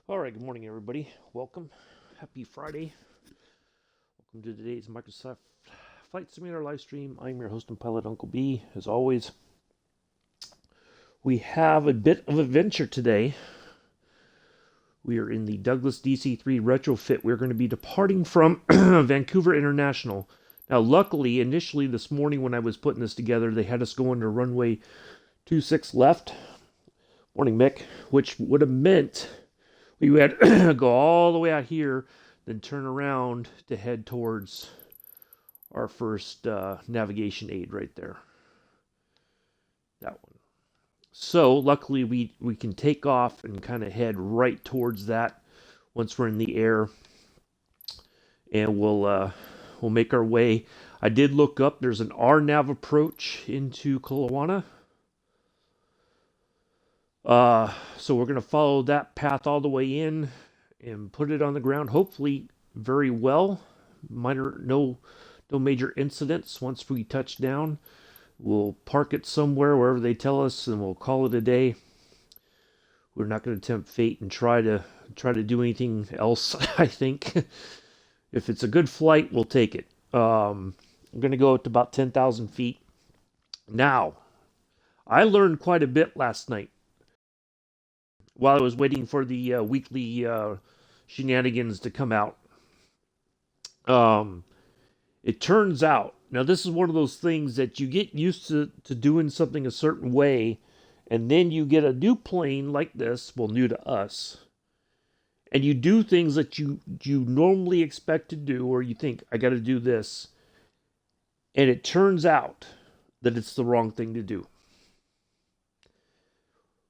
All right, good morning, everybody. Welcome. Happy Friday. Welcome to today's Microsoft Flight Simulator live stream. I'm your host and pilot, Uncle B. As always, we have a bit of adventure today. We are in the Douglas DC-3 retrofit. We're going to be departing from Vancouver International. Now, luckily, initially this morning when I was putting this together, they had us going to runway 26 left. Morning, Mick. Which would have meant we had to go all the way out here, then turn around to head towards our first navigation aid right there. That one. So luckily we can take off and kind of head right towards that once we're in the air, and we'll make our way. I did look up. There's an RNAV approach into Kelowna. So we're going to follow that path all the way in and put it on the ground, hopefully very well. No major incidents once we touch down. We'll park it somewhere, wherever they tell us, and we'll call it a day. We're not going to tempt fate and try to do anything else, I think. If it's a good flight, we'll take it. I'm going to go up to about 10,000 feet. Now, I learned quite a bit last night while I was waiting for the weekly shenanigans to come out. It turns out, now this is one of those things that you get used to doing something a certain way, and then you get a new plane like this, well, new to us, and you do things that you normally expect to do, or you think, I got to do this, and it turns out that it's the wrong thing to do.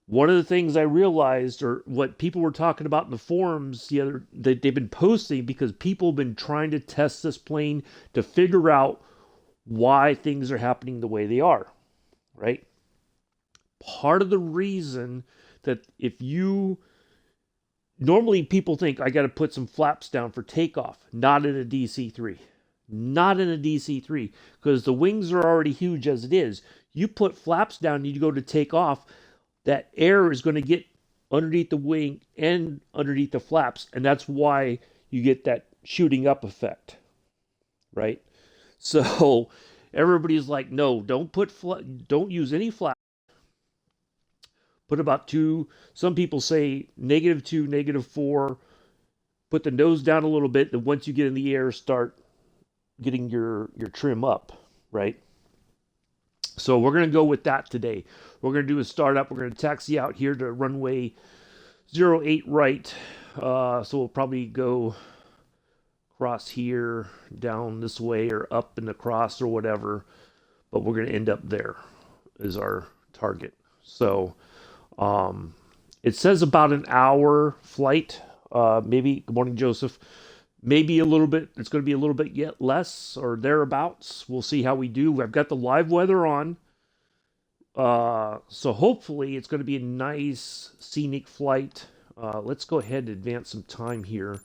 One of the things I realized, or what people were talking about in the forums that they've been posting, because people have been trying to test this plane to figure out why things are happening the way they are, right? Part of the reason that normally people think I got to put some flaps down for takeoff, not in a DC-3. Not in a DC-3, because the wings are already huge as it is. You put flaps down, you go to take off, that air is going to get underneath the wing and underneath the flaps, and that's why you get that shooting up effect, right? So everybody's like, no, don't use any flaps. Put about 2. Some people say -2, -4. Put the nose down a little bit, and once you get in the air, start getting your trim up, right? So we're going to go with that today. We're going to do a startup. We're going to taxi out here to runway 08 right. So we'll probably go across here, down this way, or up and across or whatever. But we're going to end up there is our target. So it says about an hour flight. Maybe, good morning, Joseph. Maybe a little bit, it's going to be a little bit yet less or thereabouts. We'll see how we do. I've got the live weather on. So hopefully it's going to be a nice scenic flight. Let's go ahead and advance some time here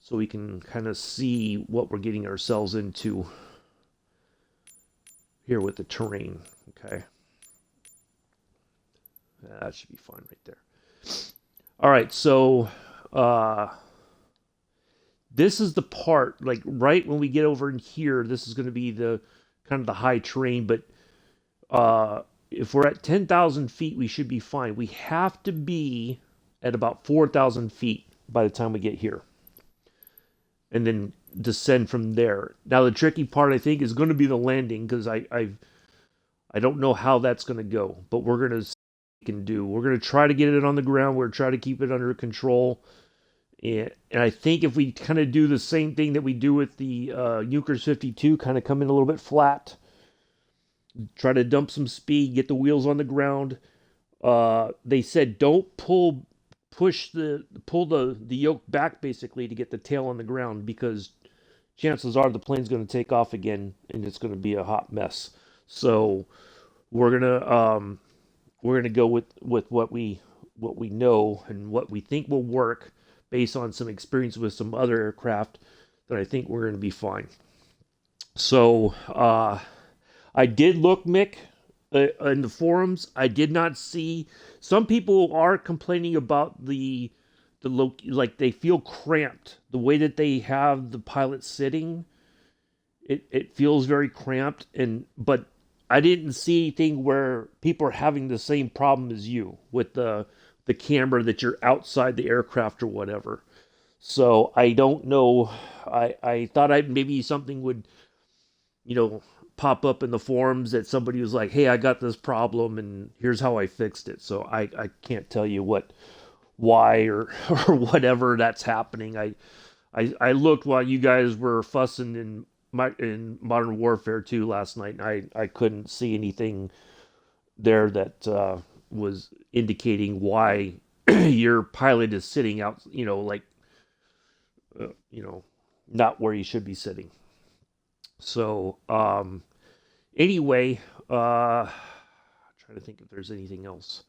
so we can kind of see what we're getting ourselves into here with the terrain. Okay. That should be fine right there. All right, so this is the part, like right when we get over in here, this is going to be the kind of the high terrain, but if we're at 10,000 feet, we should be fine. We have to be at about 4,000 feet by the time we get here, and then descend from there. Now, the tricky part, I think, is going to be the landing, because I don't know how that's going to go, but we're going to see what we can do. We're going to try to get it on the ground. We're going to try to keep it under control. And I think if we kind of do the same thing that we do with the Junkers 52, kind of come in a little bit flat, try to dump some speed, get the wheels on the ground. They said don't pull the yoke back basically to get the tail on the ground, because chances are the plane's going to take off again and it's going to be a hot mess. So we're gonna go with what we know and what we think will work, based on some experience with some other aircraft, that I think we're going to be fine. So I did look, Mick, in the forums. I did not see. Some people are complaining about the like they feel cramped. The way that they have the pilot sitting, it feels very cramped. But I didn't see anything where people are having the same problem as you with the camera that you're outside the aircraft or whatever. So I don't know. I thought I maybe something would, you know, pop up in the forums that somebody was like, "Hey, I got this problem and here's how I fixed it." So I can't tell you why or whatever that's happening. I looked while you guys were fussing in Modern Warfare 2 last night, and I couldn't see anything there that was indicating why your pilot is sitting out, like, not where he should be sitting. So, anyway, trying to think if there's anything else.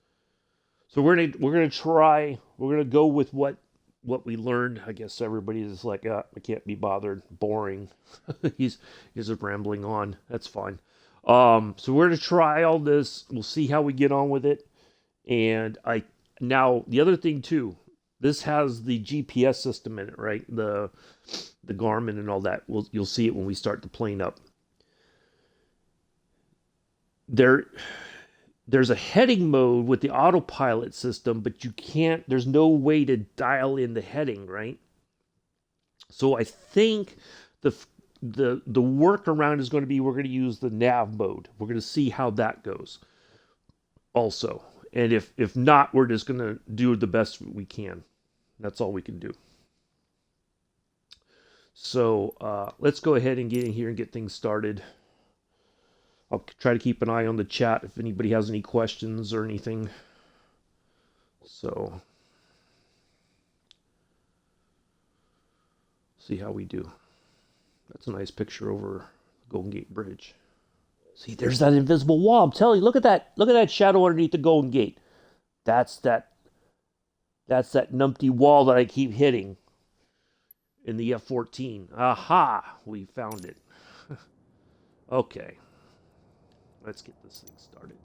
So we're gonna go with what we learned. I guess everybody's like, I can't be bothered, boring. he's just rambling on. That's fine. So we're gonna try all this. We'll see how we get on with it. And now the other thing too, this has the GPS system in it, right? The Garmin and all that. You'll see it when we start the plane up. There's a heading mode with the autopilot system, but there's no way to dial in the heading, right? So I think the workaround is going to be we're going to use the nav mode. We're going to see how that goes also. And if not, we're just going to do the best we can. That's all we can do. So let's go ahead and get in here and get things started. I'll try to keep an eye on the chat if anybody has any questions or anything. So, see how we do. That's a nice picture over the Golden Gate Bridge. See, there's that invisible wall. I'm telling you, look at that shadow underneath the Golden Gate. That's that numpty wall that I keep hitting in the F-14. Aha! We found it. Okay. Let's get this thing started.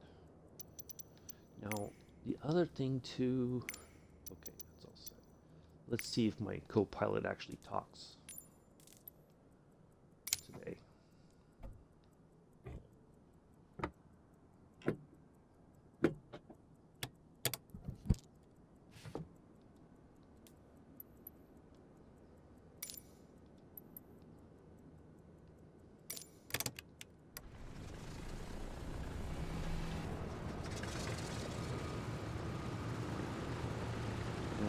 Now, the other thing too... Okay, that's all set. Let's see if my co-pilot actually talks today.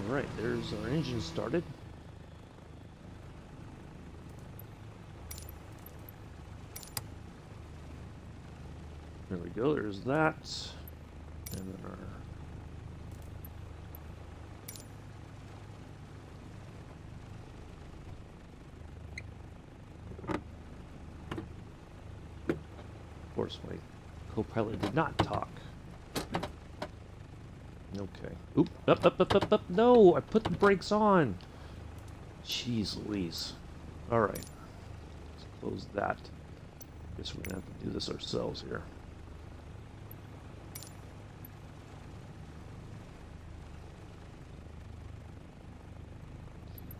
Alright, there's our engine started. There we go, there's that. And then our... Of course, my co-pilot did not talk. Okay. Oop, up. No, I put the brakes on. Jeez Louise. Alright. Let's close that. Guess we're going to have to do this ourselves here.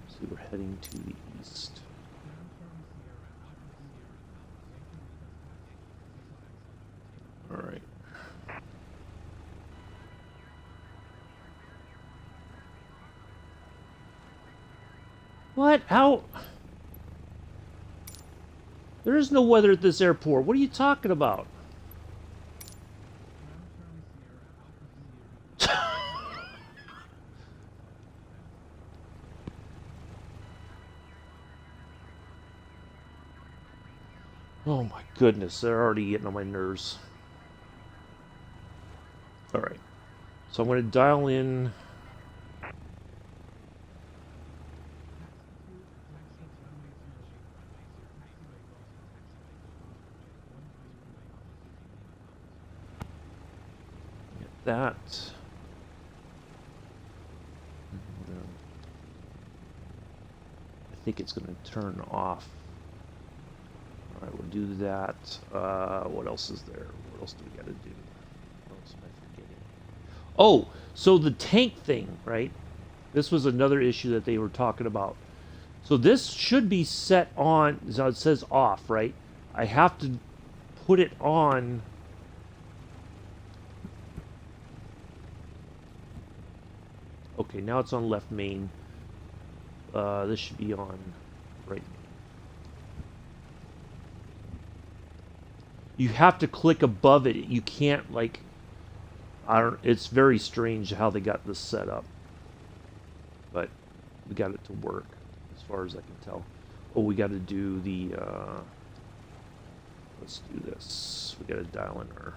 So we're heading to the east. Alright. What? How? There is no weather at this airport. What are you talking about? Oh my goodness, they're already getting on my nerves. Alright. So I'm going to dial in... that. I think it's going to turn off. Alright, we'll do that. What else is there? What else do we got to do? What else am I forgetting? Oh, so the tank thing, right? This was another issue that they were talking about. So this should be set on, so it says off, right? I have to put it on. Okay, now it's on left main. This should be on right. You have to click above it. You can't, like, I don't. It's very strange how they got this set up, but we got it to work as far as I can tell. Oh, we got to do the. Let's do this. We got to dial in our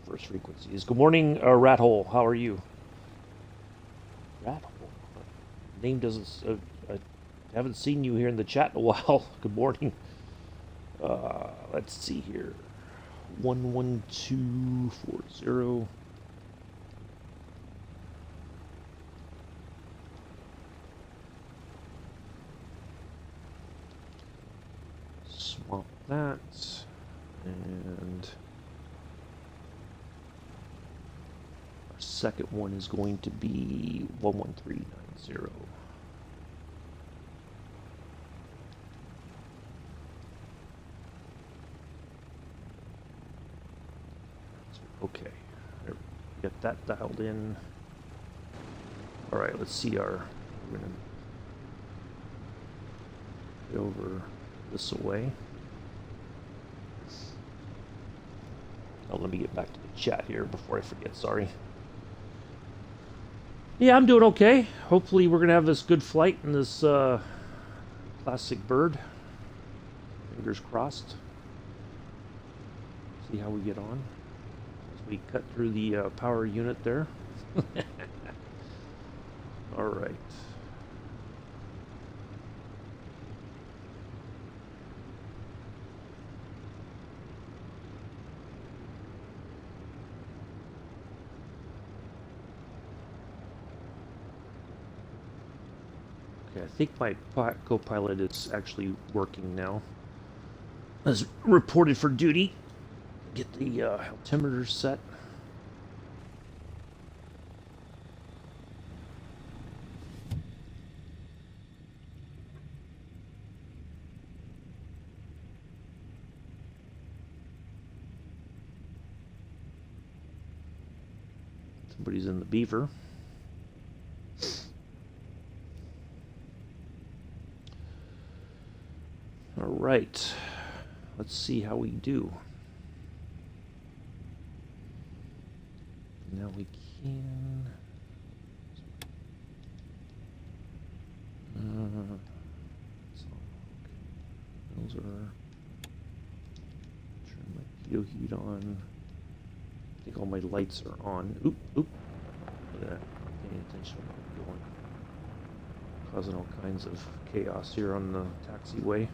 first frequencies. Good morning, Rat Hole. How are you? Rat Hole. Name doesn't. I haven't seen you here in the chat in a while. Good morning. Let's see here. 11240. Swap that. And our second one is going to be 11390. Okay, get that dialed in. All right, let's see our. We're gonna get over this away. Oh, let me get back to the chat here before I forget. Sorry. Yeah, I'm doing okay. Hopefully, we're gonna have this good flight in this classic bird. Fingers crossed. See how we get on. We cut through the power unit there. All right. Okay, I think my co-pilot is actually working now. As reported for duty. Get the altimeter set. Somebody's in the Beaver. All right. Let's see how we do. Now we can. Those are. Turn my pitot heat on. I think all my lights are on. Oop, oop. Look at that. Paying attention to what I'm doing. Causing all kinds of chaos here on the taxiway.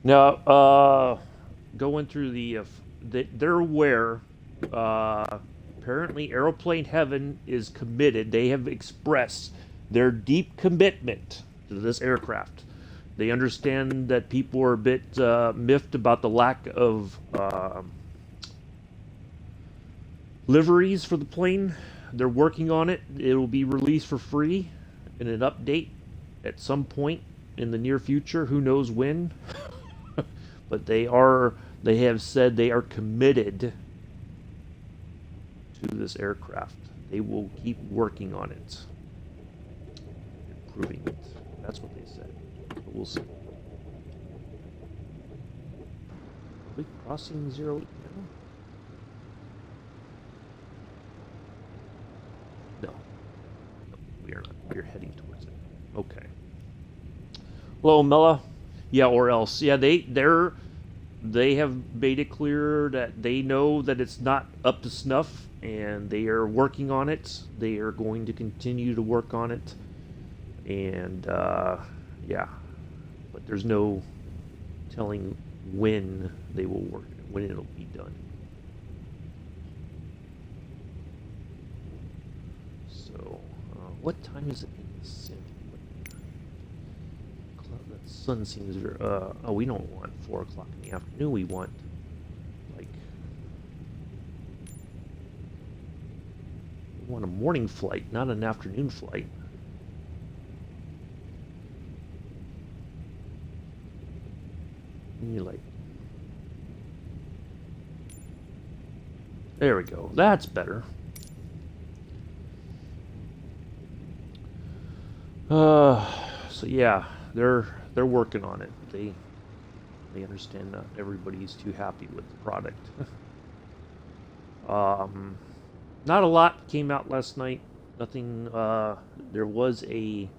Now, going through they're aware. Apparently, Aeroplane Heaven is committed. They have expressed their deep commitment to this aircraft. They understand that people are a bit miffed about the lack of liveries for the plane. They're working on it. It will be released for free in an update at some point in the near future. Who knows when? But they have said they are committed to this aircraft. They will keep working on it, improving it. That's what they said. But we'll see. Are we crossing 0 now? No. No, we are not. We're heading towards it. Okay. Hello, Mella. Yeah, or else. Yeah, they have made it clear that they know that it's not up to snuff, and they are working on it. They are going to continue to work on it, and yeah, but there's no telling when they will work, when it'll be done. So, what time is it in the sim? Sun seems very, oh, we don't want 4 o'clock in the afternoon. We want, like, we want a morning flight, not an afternoon flight. And you like, there we go. That's better. So yeah, they're working on it. They understand not everybody's too happy with the product. Not a lot came out last night. Nothing. There was a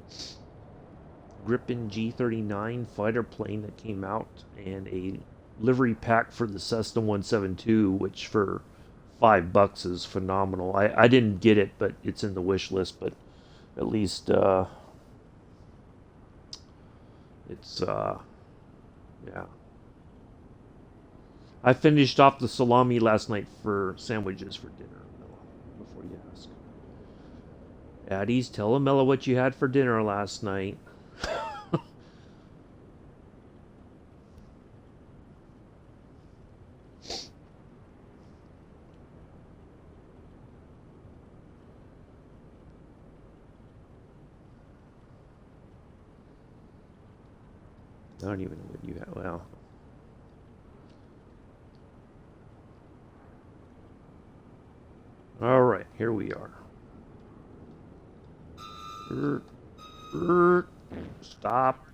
Gripen G-39 fighter plane that came out, and a livery pack for the Cessna 172, which for $5 is phenomenal. I didn't get it, but it's in the wish list. But at least it's yeah. I finished off the salami last night for sandwiches for dinner. Before you ask, Addies, tell Amela what you had for dinner last night. I don't even know what you have. Well, all right, here we are. Stop.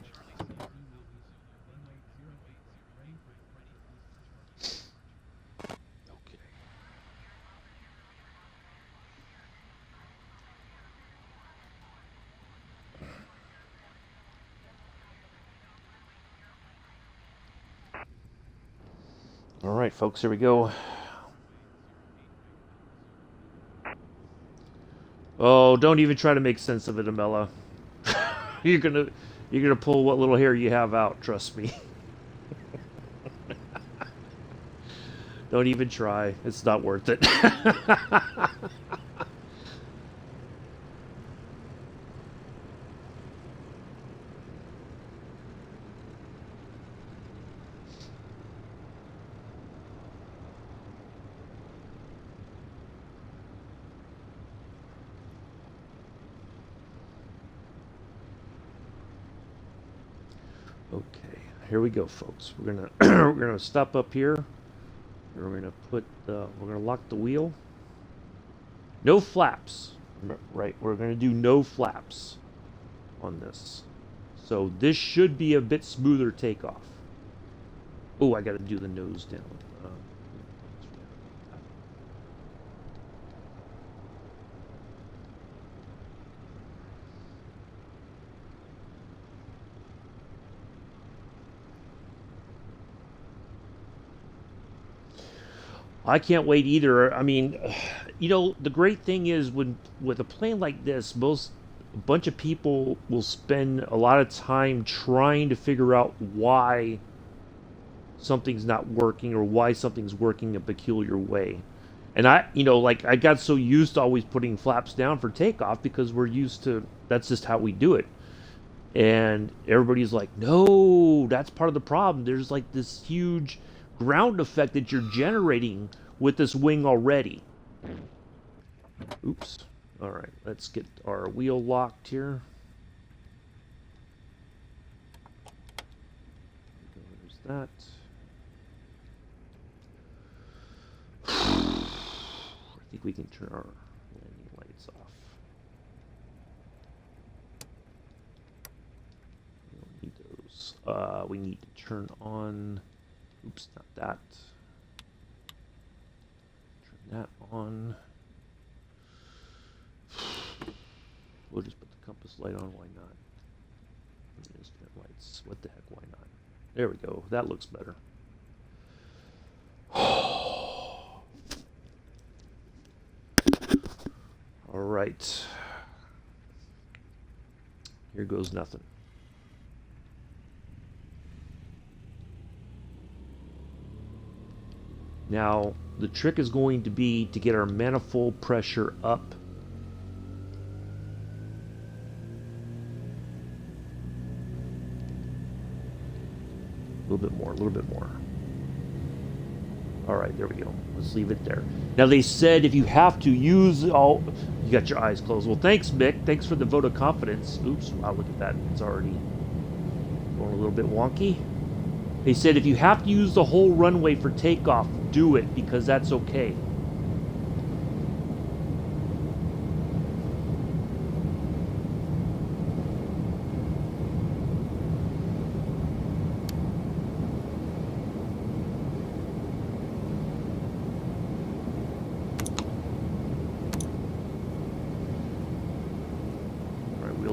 Okay. All right, folks, here we go. Oh, don't even try to make sense of it, Amela. you're gonna pull what little hair you have out. Trust me. Don't even try. It's not worth it. Okay, here we go, folks. We're gonna we're gonna stop up here. We're gonna we're gonna lock the wheel. No flaps. Right, we're gonna do no flaps on this. So this should be a bit smoother takeoff. Oh, I gotta do the nose down. I can't wait either. I mean, the great thing is when with a plane like this, a bunch of people will spend a lot of time trying to figure out why something's not working or why something's working a peculiar way. And like I got so used to always putting flaps down for takeoff because we're used to that's just how we do it. And everybody's like, no, that's part of the problem. There's like this huge ground effect that you're generating with this wing already. Oops. All right, let's get our wheel locked here. There's that. I think we can turn our landing lights off. We don't need those. We need to turn on. Oops, not that. Turn that on. We'll just put the compass light on. Why not? Instrument lights. What the heck? Why not? There we go. That looks better. All right. Here goes nothing. Now, the trick is going to be to get our manifold pressure up. A little bit more, a little bit more. All right, there we go. Let's leave it there. Now, they said if you have to use all... You got your eyes closed. Well, thanks, Mick. Thanks for the vote of confidence. Oops, wow, look at that. It's already going a little bit wonky. They said if you have to use the whole runway for takeoff, do it, because that's okay.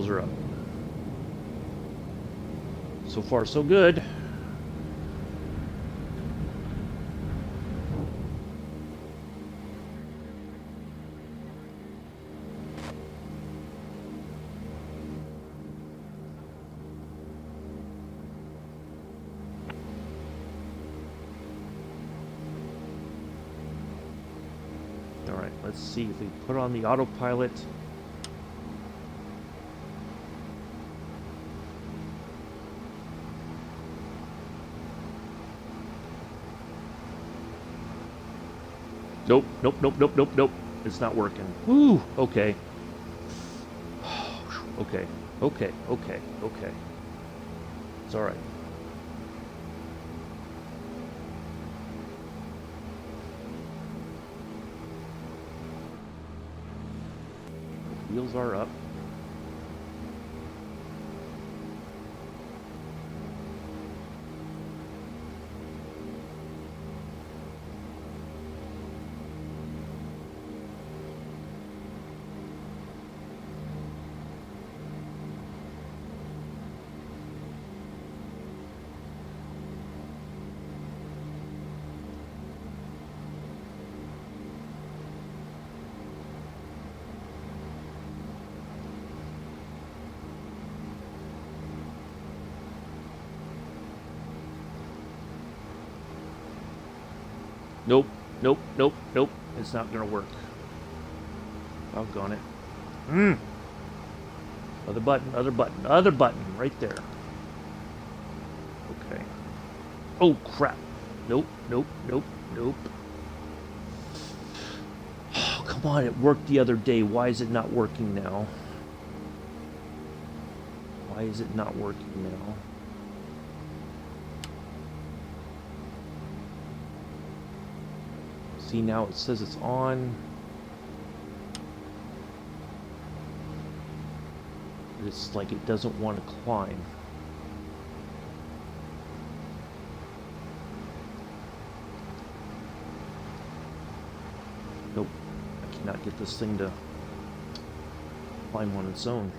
Are up. So far, so good. All right, let's see if we put on the autopilot. Nope, nope, nope, nope, nope, nope. It's not working. Woo, okay. Okay, okay, okay, okay. It's all right. Wheels are up. Nope, nope, nope, nope. It's not gonna work. Doggone it. Other button, other button, other button, right there. Okay. Oh, crap. Nope, nope, nope, nope. Oh, come on, it worked the other day. Why is it not working now? Why is it not working now? See, now it says it's on. It's like it doesn't want to climb. Nope. I cannot get this thing to climb on its own.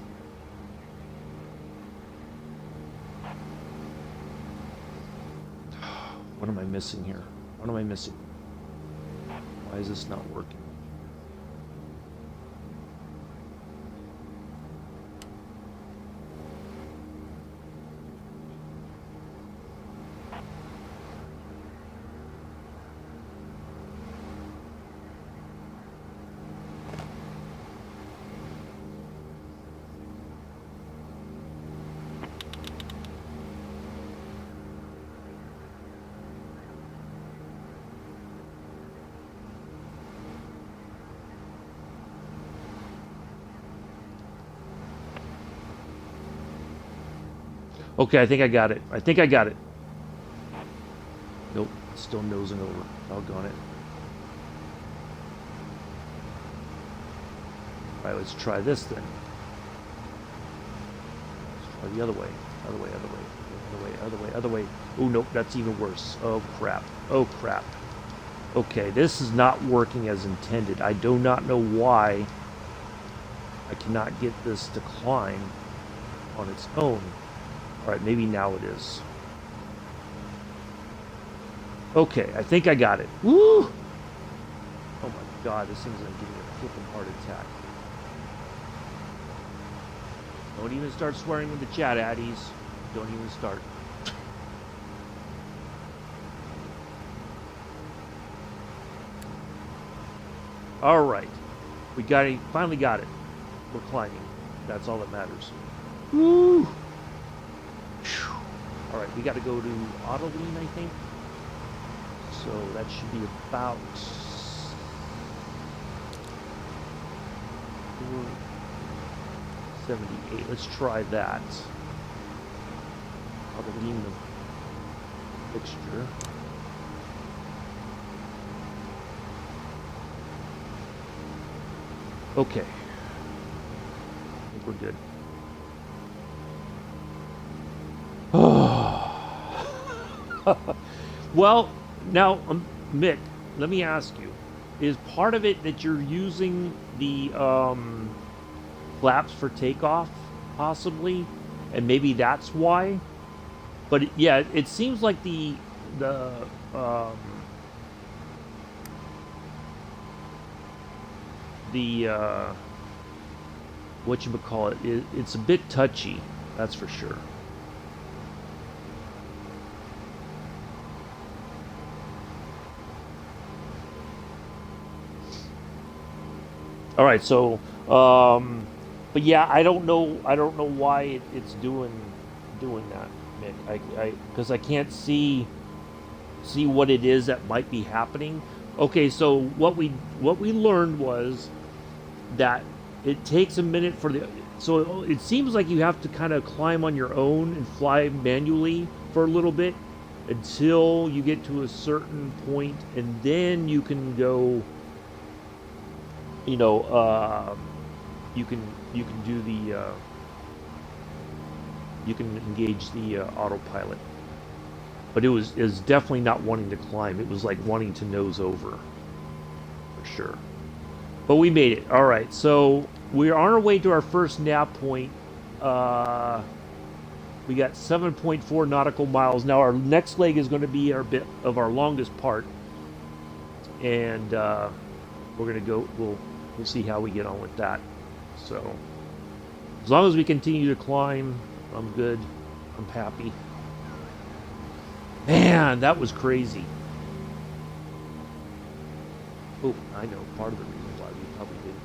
What am I missing here? What am I missing? Why is this not working? Okay, I think I got it. I think I got it. Nope, still nosing over. Doggone it. Alright, let's try this then. Let's try the other way. Other way, other way. Other way, other way, other way. Oh, nope, that's even worse. Oh, crap. Oh, crap. Okay, this is not working as intended. I do not know why I cannot get this to climb on its own. Alright, maybe now it is. Okay, I think I got it. Woo! Oh my god, this thing's gonna give me a flipping heart attack. Don't even start swearing in the chat, addies. Don't even start. Alright. We got it. Finally got it. We're climbing. That's all that matters. Woo! All right, we got to go to auto lean, I think. So that should be about 478. Let's try that. Auto lean the fixture. Okay. I think we're good. Well, now, Mick, let me ask you: is part of it that you're using the flaps for takeoff, possibly, and maybe that's why? But yeah, it seems like the um, the whatchamacallit, it's a bit touchy, that's for sure. All right, so but yeah, I don't know why it's doing that, Mick. I because I can't see what it is that might be happening. Okay, so what we learned was that it takes a minute for the so it seems like you have to kind of climb on your own and fly manually for a little bit until you get to a certain point, and then you can go, you know, you can do the you can engage the autopilot. But it was definitely not wanting to climb. It was like wanting to nose over for sure. But we made it. All right, so we're on our way to our first nav point. Uh, we got 7.4 nautical miles. Now our next leg is going to be our bit of our longest part, and we're going to go. We'll see how we get on with that. So as long as we continue to climb, I'm good. I'm happy. Man, that was crazy. Oh, I know part of the reason why we probably didn't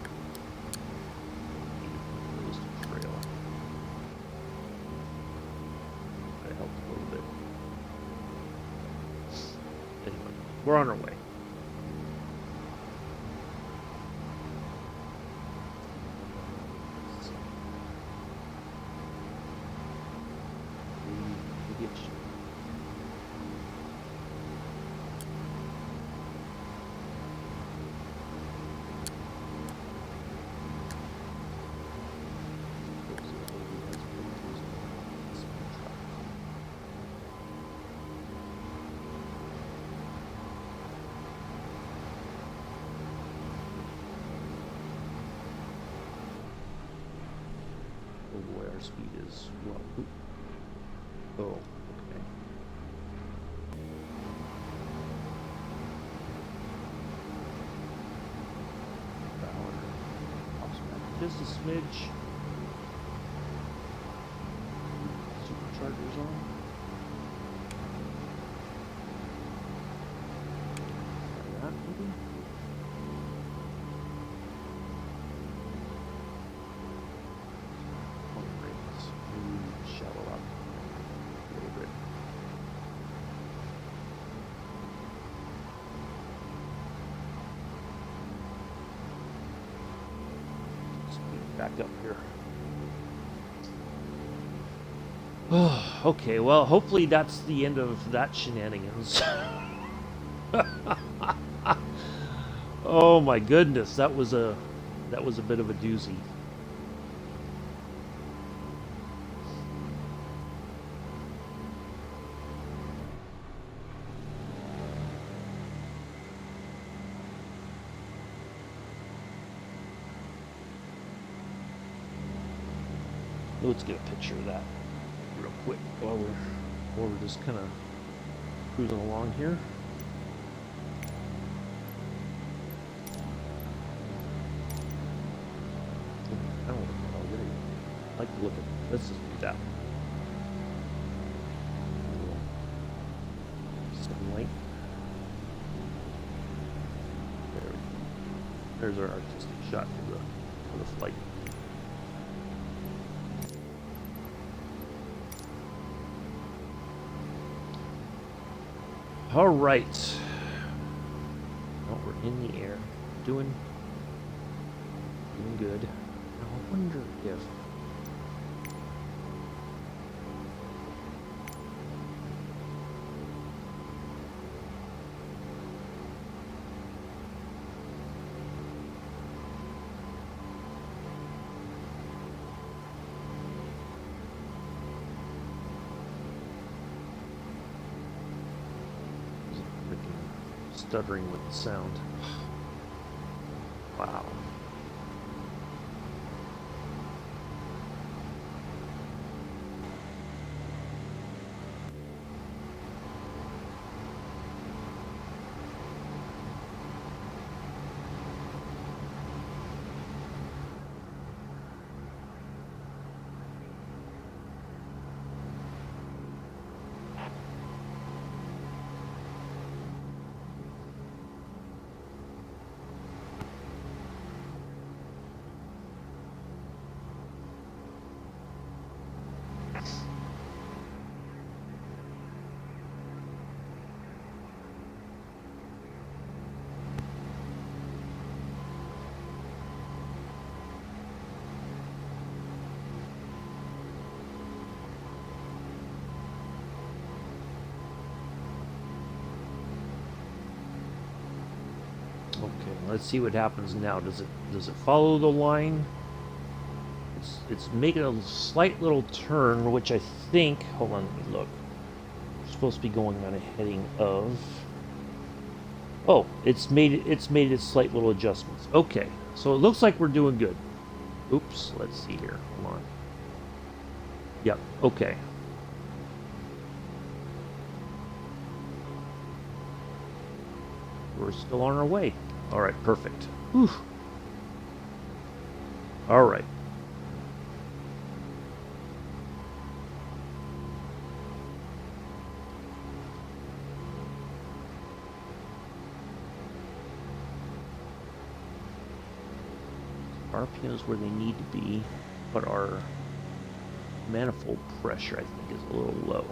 close the trail. That helped a little bit. Anyway, we're on our way. We get you. Oh boy, our speed is well. Oh, okay. Power pops back just a smidge. Superchargers on. Try that maybe. Shallow up a little bit. Speed back up here. Okay, well, hopefully that's the end of that shenanigans. Oh my goodness, that was a bit of a doozy. Let's get a picture of that real quick while we're just kind of cruising along here. I don't like to look at. Let's just do that. Sunlight. There we go. There's our artistic shot for the flight. All right. Well, we're in the air. Doing good. Now, I wonder if... stuttering with the sound. Wow. Okay, let's see what happens now. Does it follow the line? It's making a slight little turn, which I think, hold on, let me look. We're supposed to be going on a heading of... Oh, it's made its slight little adjustments. Okay, so it looks like we're doing good. Oops, let's see here. Hold on. Yep, okay. We're still on our way. All right, perfect. Whew. All right. RPMs where they need to be, but our manifold pressure, I think, is a little low.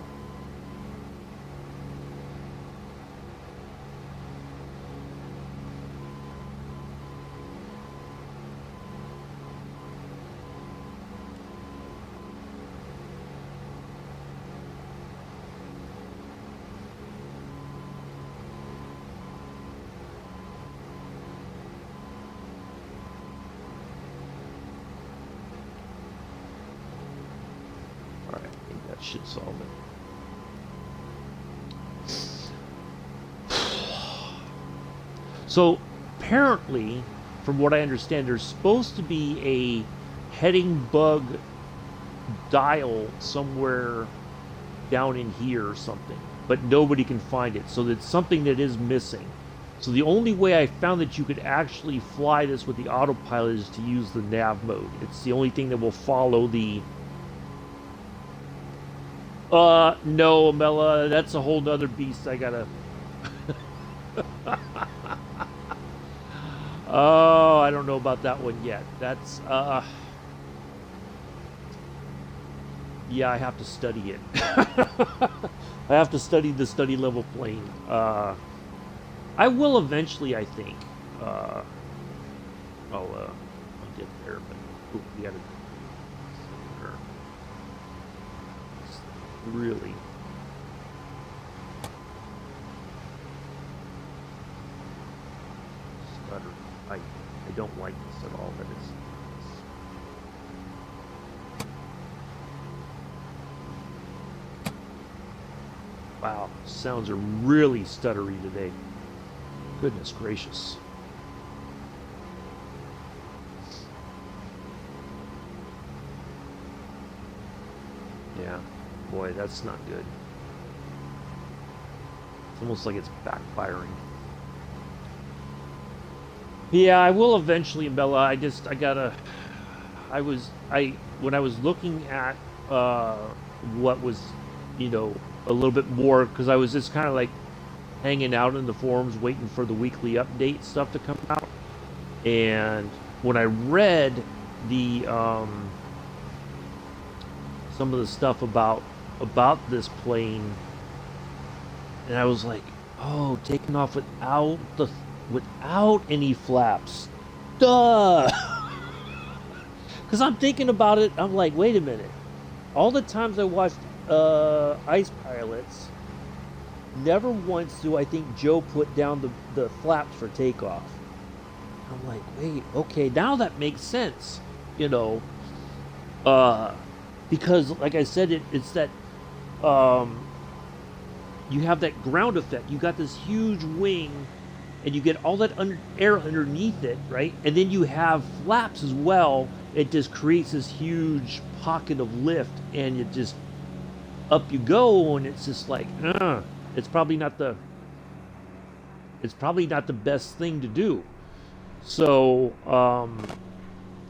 Should solve it. So apparently, from what I understand, there's supposed to be a heading bug dial somewhere down in here or something, but nobody can find it. So that's something that is missing. So the only way I found that you could actually fly this with the autopilot is to use the nav mode. It's the only thing that will follow the... No, Mela, that's a whole nother beast I gotta... Oh, I don't know about that one yet. That's, yeah, I have to study it. I have to study the study level plane. I will eventually, I think. I'll get there, but we gotta... Really. Stutter. I don't like this at all. That is. Wow, sounds are really stuttery today. Goodness gracious. Yeah. Boy, that's not good. It's almost like it's backfiring. Yeah, I will eventually, Bella. When I was looking at what was, a little bit more, because I was just kind of like hanging out in the forums waiting for the weekly update stuff to come out. And when I read the some of the stuff about this plane, and I was like, Oh, taken off without any flaps. Duh. Because I'm thinking about it, I'm like, wait a minute. All the times I watched Ice Pilots, never once do I think Joe put down the flaps for takeoff. I'm like, wait, okay, now that makes sense, you know, uh, because like I said, it's that um, you have that ground effect. You got this huge wing, and you get all that air underneath it, right? And then you have flaps as well. It just creates this huge pocket of lift, and it just up you go, and it's just like, it's probably not the best thing to do. So,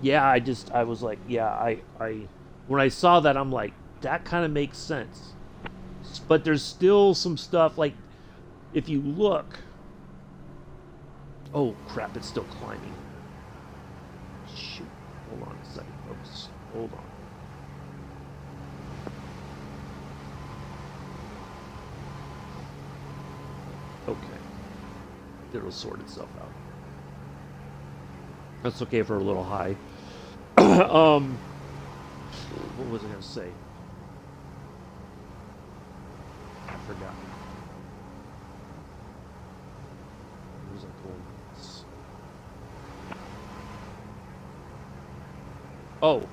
yeah, I was like, yeah, I when I saw that, I'm like, that kind of makes sense. But there's still some stuff like if you look. Oh crap! It's still climbing. Shoot! Hold on a second, folks. Hold on. Okay, it'll sort itself out. That's okay for a little high. What was I gonna say? I forgot. What was I going with this? Oh.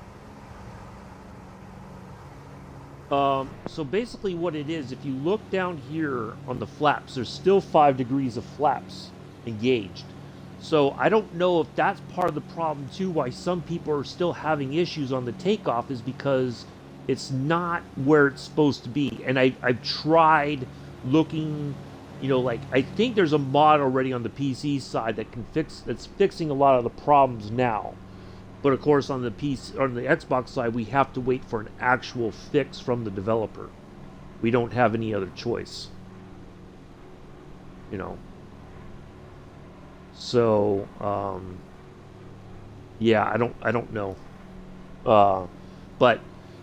So basically what it is, if you look down here on the flaps, there's still 5 degrees of flaps engaged. So I don't know if that's part of the problem too, why some people are still having issues on the takeoff is because it's not where it's supposed to be. And I've tried looking, like I think there's a mod already on the PC side that's fixing a lot of the problems now. But of course, on the Xbox side, we have to wait for an actual fix from the developer. We don't have any other choice. So, yeah, I don't know. But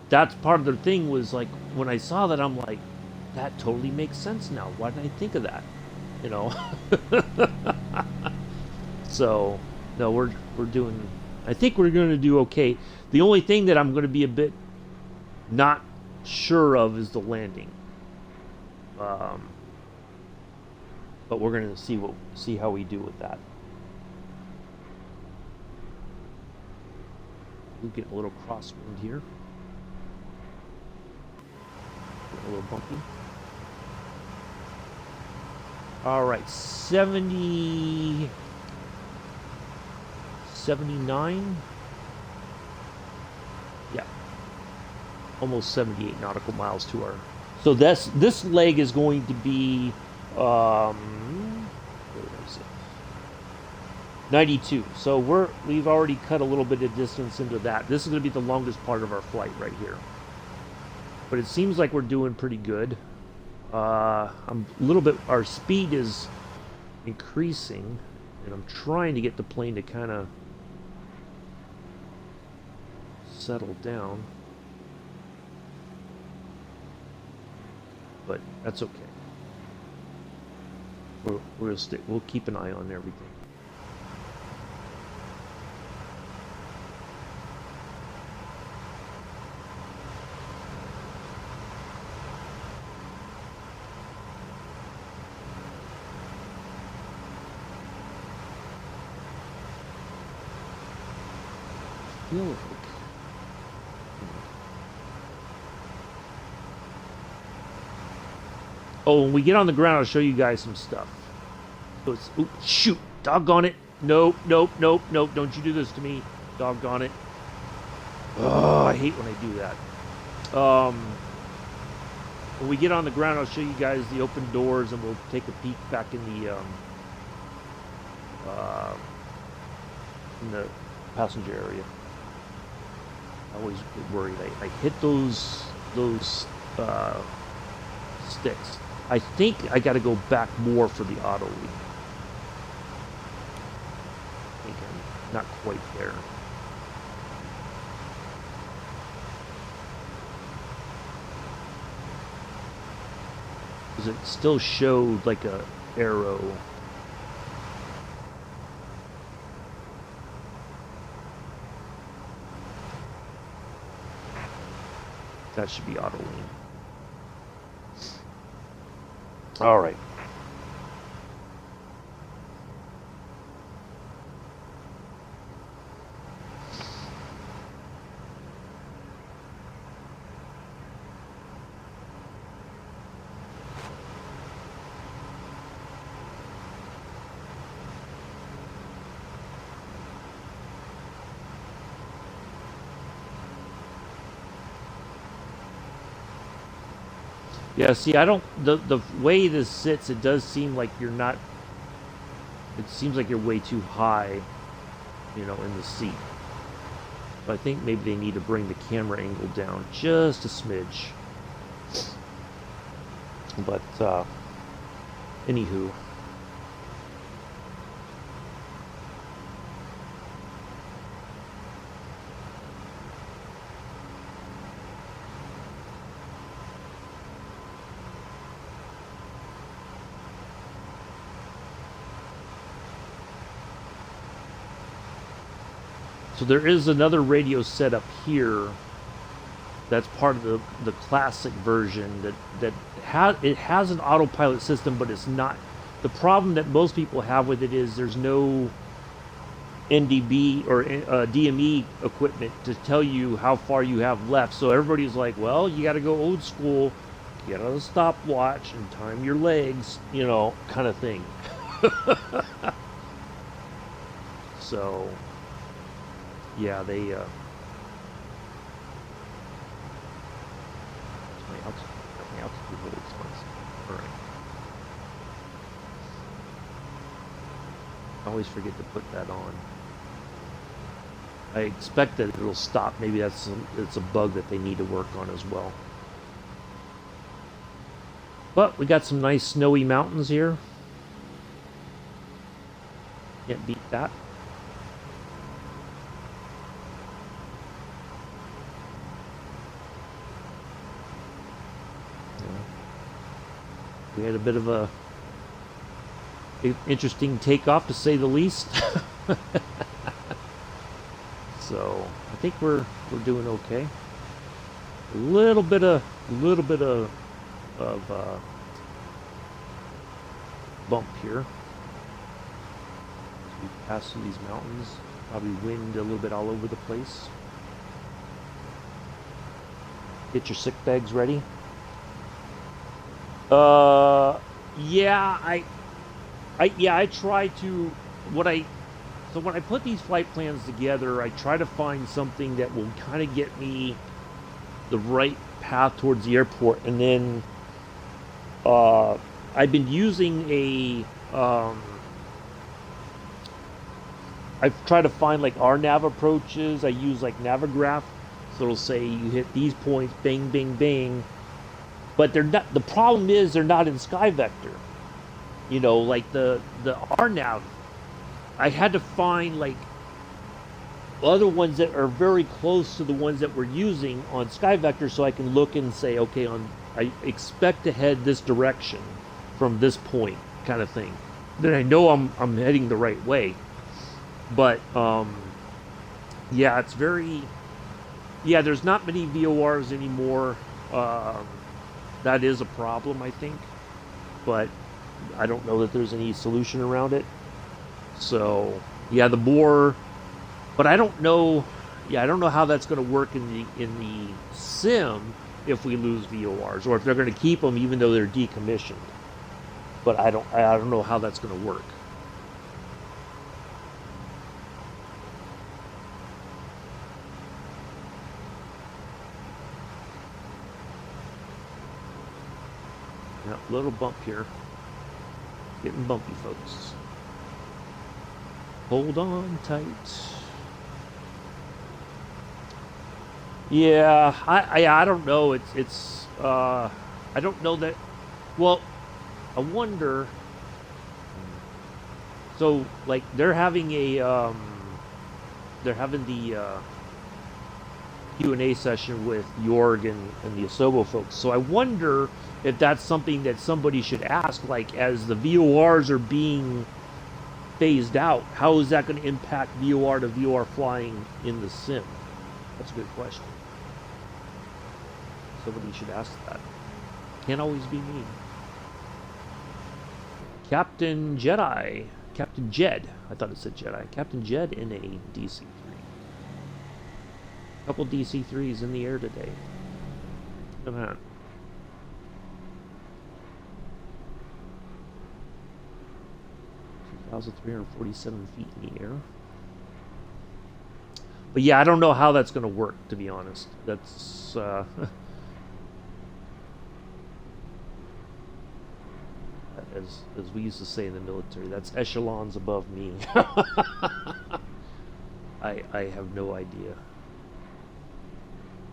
that's part of the thing was like when I saw that, I'm like, that totally makes sense now. Why didn't I think of that? You know. So, no, we're doing. I think we're going to do okay. The only thing that I'm going to be a bit not sure of is the landing. But we're going to see how we do with that. We'll get a little crosswind here. Get a little bumpy. All right, 79. Yeah, almost 78 nautical miles to our. So this leg is going to be where is it? 92. So we've already cut a little bit of distance into that. This is going to be the longest part of our flight right here. But it seems like we're doing pretty good. I'm a little bit. Our speed is increasing, and I'm trying to get the plane to kind of settle down. But that's okay. We'll keep an eye on everything. Feel like oh, when we get on the ground, I'll show you guys some stuff. So it's, oops, shoot, doggone it. Nope, don't you do this to me. Doggone it. Oh, I hate when I do that. When we get on the ground, I'll show you guys the open doors, and we'll take a peek back in the passenger area. I always get worried. I hit those sticks. I think I got to go back more for the auto lead. I think I'm not quite there. Because it still showed like arrow. That should be auto lean. All right. Yeah, see, I don't, the way this sits, it does seem like you're not, it seems like you're way too high, you know, in the seat. But I think maybe they need to bring the camera angle down just a smidge. But, anywho. So there is another radio set up here that's part of the classic version that has an autopilot system, but it's not. The problem that most people have with it is there's no NDB or DME equipment to tell you how far you have left. So everybody's like, well, you got to go old school, get on a stopwatch and time your legs, you know, kind of thing. So, yeah, they. My altitude really expensive. All right. I always forget to put that on. I expect that it'll stop. Maybe it's a bug that they need to work on as well. But we got some nice snowy mountains here. Can't beat that. We had a bit of a interesting takeoff, to say the least. So I think we're doing okay. A little bit of bump here. As we pass through these mountains, probably wind a little bit all over the place. Get your sick bags ready. Yeah, I try to, so when I put these flight plans together, I try to find something that will kind of get me the right path towards the airport. And then, I've been using I've tried to find like RNAV approaches. I use like Navigraph. So it'll say you hit these points, bang, bang, bang. But they're not. The problem is they're not in SkyVector. You know, like the RNAV. I had to find like other ones that are very close to the ones that we're using on SkyVector, so I can look and say, okay, I expect to head this direction from this point, kind of thing. Then I know I'm heading the right way. But yeah, it's very. Yeah, there's not many VORs anymore. That is a problem, I think, but I don't know that there's any solution around it. So, yeah, the more, but I don't know. Yeah, I don't know how that's going to work in the sim if we lose VORs, or if they're going to keep them even though they're decommissioned. But I don't know how that's going to work. Little bump here. Getting bumpy, folks. Hold on tight. Yeah, I don't know. It's I don't know that. Well, I wonder. So like they're having the Q&A session with Jorg and the Asobo folks. So I wonder if that's something that somebody should ask, like as the VORs are being phased out, how is that going to impact VOR to VOR flying in the sim? That's a good question. Somebody should ask that. Can't always be me. Captain Jedi. Captain Jed. I thought it said Jedi. Captain Jed in a DC-3. Couple DC-3s in the air today. Look at that. (2,347 feet in the air). But yeah, I don't know how that's going to work, to be honest. That's as we used to say in the military, that's echelons above me. I have no idea.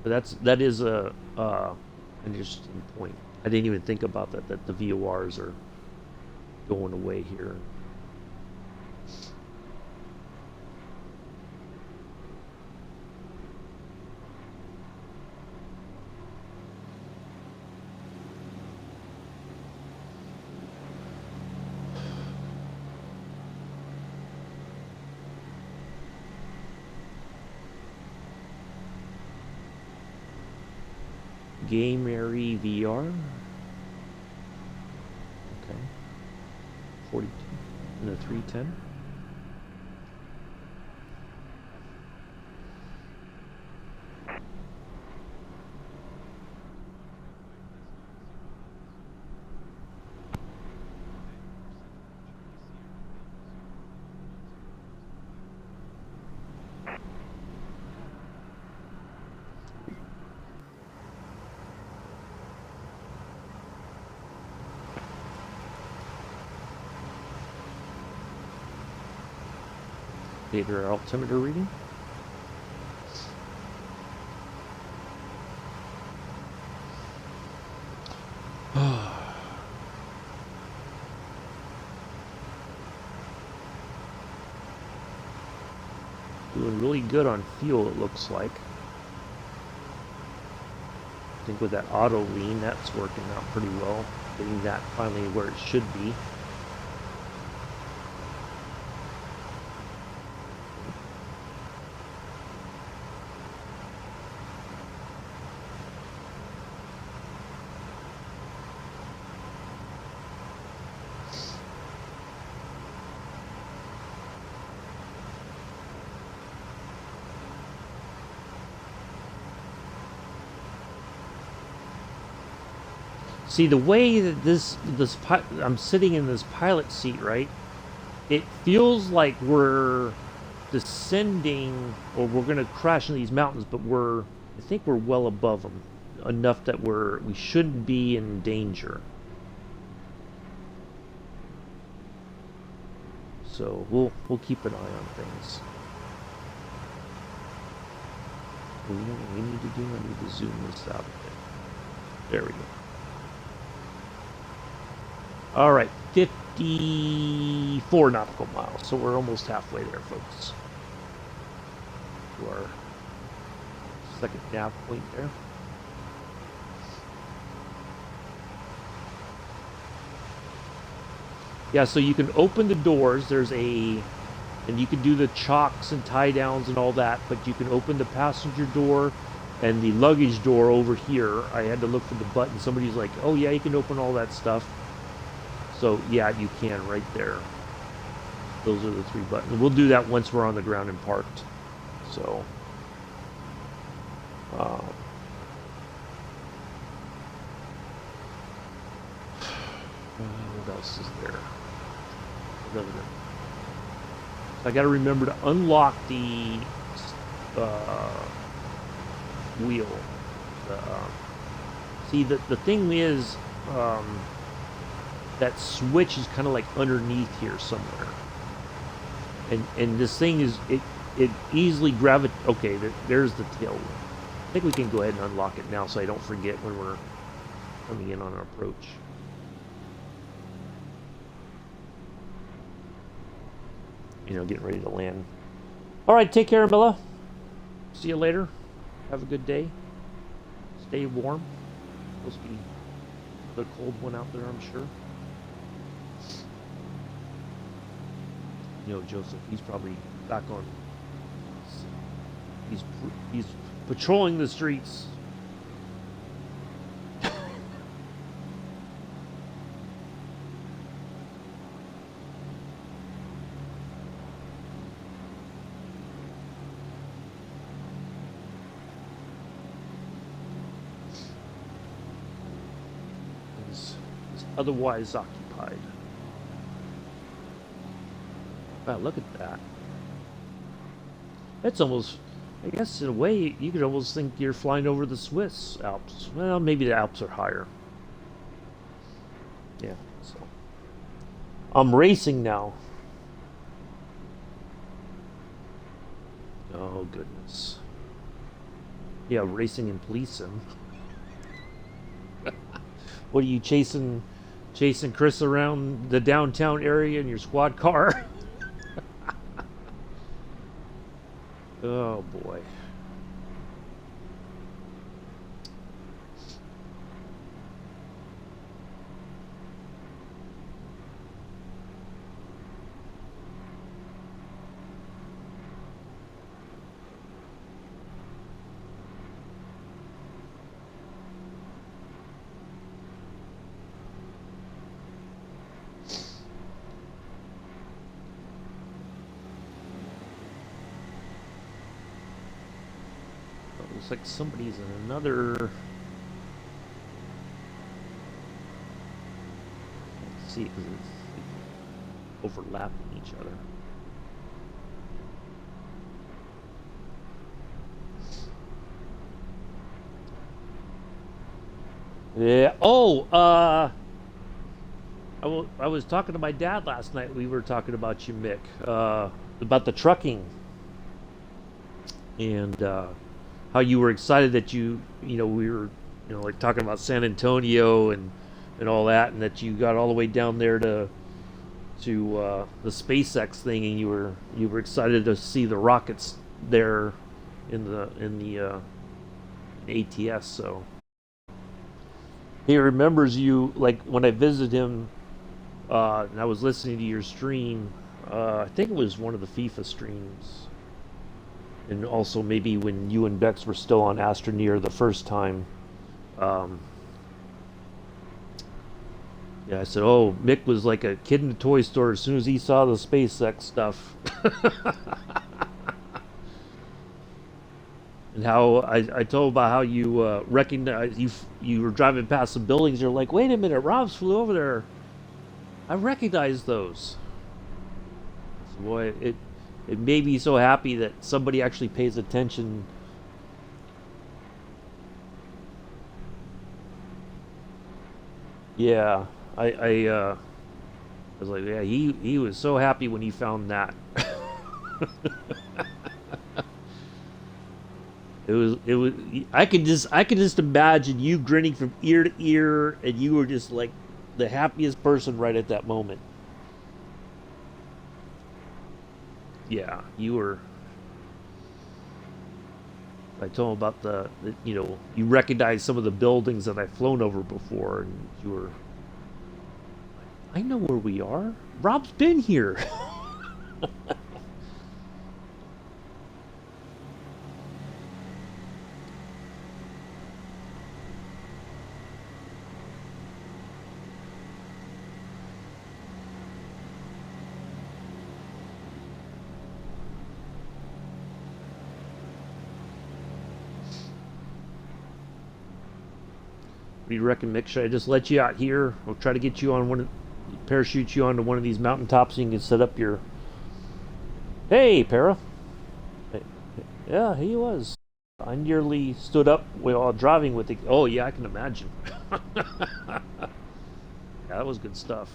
But that is an interesting point. I didn't even think about that the VORs are going away here. Gamery VR. Okay. 42 and a 310. Theater altimeter reading. Doing really good on fuel, it looks like. I think with that auto lean, that's working out pretty well. Getting that finally where it should be. See, the way that I'm sitting in this pilot seat, right? It feels like we're descending, or we're going to crash in these mountains, but I think we're well above them, enough that we shouldn't be in danger. So we'll keep an eye on things. You know what we need to do? I need to zoom this out a bit. There we go. All right, 54 nautical miles, so we're almost halfway there, folks. To our second nav point there. Yeah, so you can open the doors. And you can do the chocks and tie downs and all that, but you can open the passenger door and the luggage door over here. I had to look for the button. Somebody's like, oh yeah, you can open all that stuff. So yeah, you can right there. Those are the 3 buttons. We'll do that once we're on the ground and parked. So what else is there? I got to remember to unlock the wheel. See, the thing is, that switch is kind of like underneath here somewhere, and this thing is it easily okay, there's the tail. I think we can go ahead and unlock it now, so I don't forget when we're coming in on our approach. You know, getting ready to land. All right, take care, Bella. See you later. Have a good day. Stay warm. Supposed to be the cold one out there, I'm sure. You know, Joseph, he's probably back on. He's patrolling the streets. He's otherwise occupied. Wow, look at that. That's almost, I guess in a way, you could almost think you're flying over the Swiss Alps. Well, maybe the Alps are higher. Yeah, so. I'm racing now. Oh, goodness. Yeah, racing and policing. What are you chasing Chris around the downtown area in your squad car? Oh boy. Looks like somebody's in another. Can't see because it's overlapping each other. Yeah. Oh, I was talking to my dad last night. We were talking about you, Mick, about the trucking and how you were excited that we were, like talking about San Antonio and all that, and that you got all the way down there to the SpaceX thing, and you were excited to see the rockets there in the ATS. So he remembers you, like when I visited him, and I was listening to your stream. I think it was one of the FIFA streams, and also maybe when you and Bex were still on Astroneer the first time. Um, yeah, I said, "Oh, Mick was like a kid in the toy store as soon as he saw the SpaceX stuff." And how I told about how you recognize you were driving past some buildings. You're like, "Wait a minute, Rob's flew over there. I recognize those." So, boy, it made me so happy that somebody actually pays attention. Yeah, I was like, yeah, he was so happy when he found that. It was I could just imagine you grinning from ear to ear, and you were just like the happiest person right at that moment. Yeah, you were. I told him about you recognize some of the buildings that I've flown over before, and you were, I know where we are. Rob's been here. What do you reckon, Mick? Should I just let you out here? We'll try to get you on parachute you onto one of these mountaintops so you can set up your. Hey, Para. Hey, yeah, he was. I nearly stood up while driving with the. Oh yeah, I can imagine. Yeah, that was good stuff.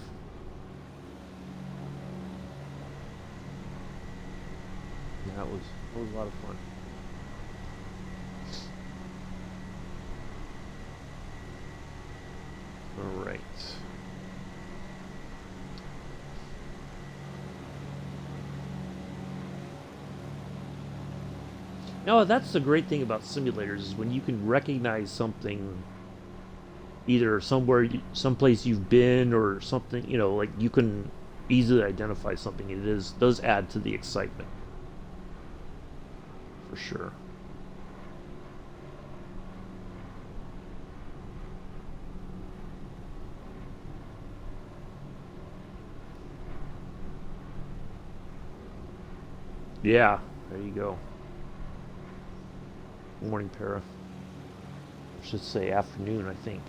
Yeah, that was a lot of fun. All right. No, that's the great thing about simulators is when you can recognize something, either somewhere, someplace you've been, or something. Like you can easily identify something. It is does add to the excitement for sure. Yeah, there you go. Morning, para. I should say afternoon, I think.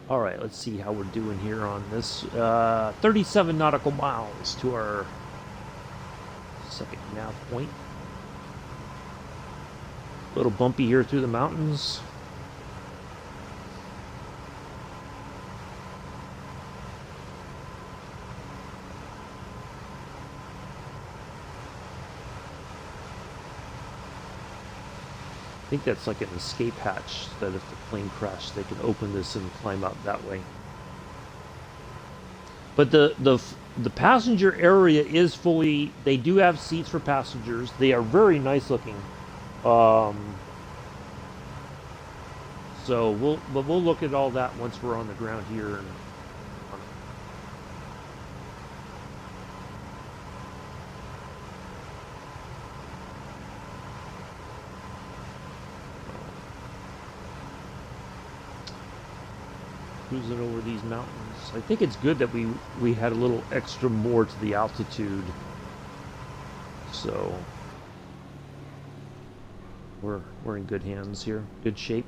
All right, let's see how we're doing here on this. 37 nautical miles to our second nav point. A little bumpy here through the mountains. I think that's like an escape hatch that if the plane crashed, they could open this and climb out that way. But the passenger area is fully. They do have seats for passengers. They are very nice looking. Um, but we'll look at all that once we're on the ground here. And cruising over these mountains. I think it's good that we had a little extra more to the altitude. So we're in good hands here. Good shape.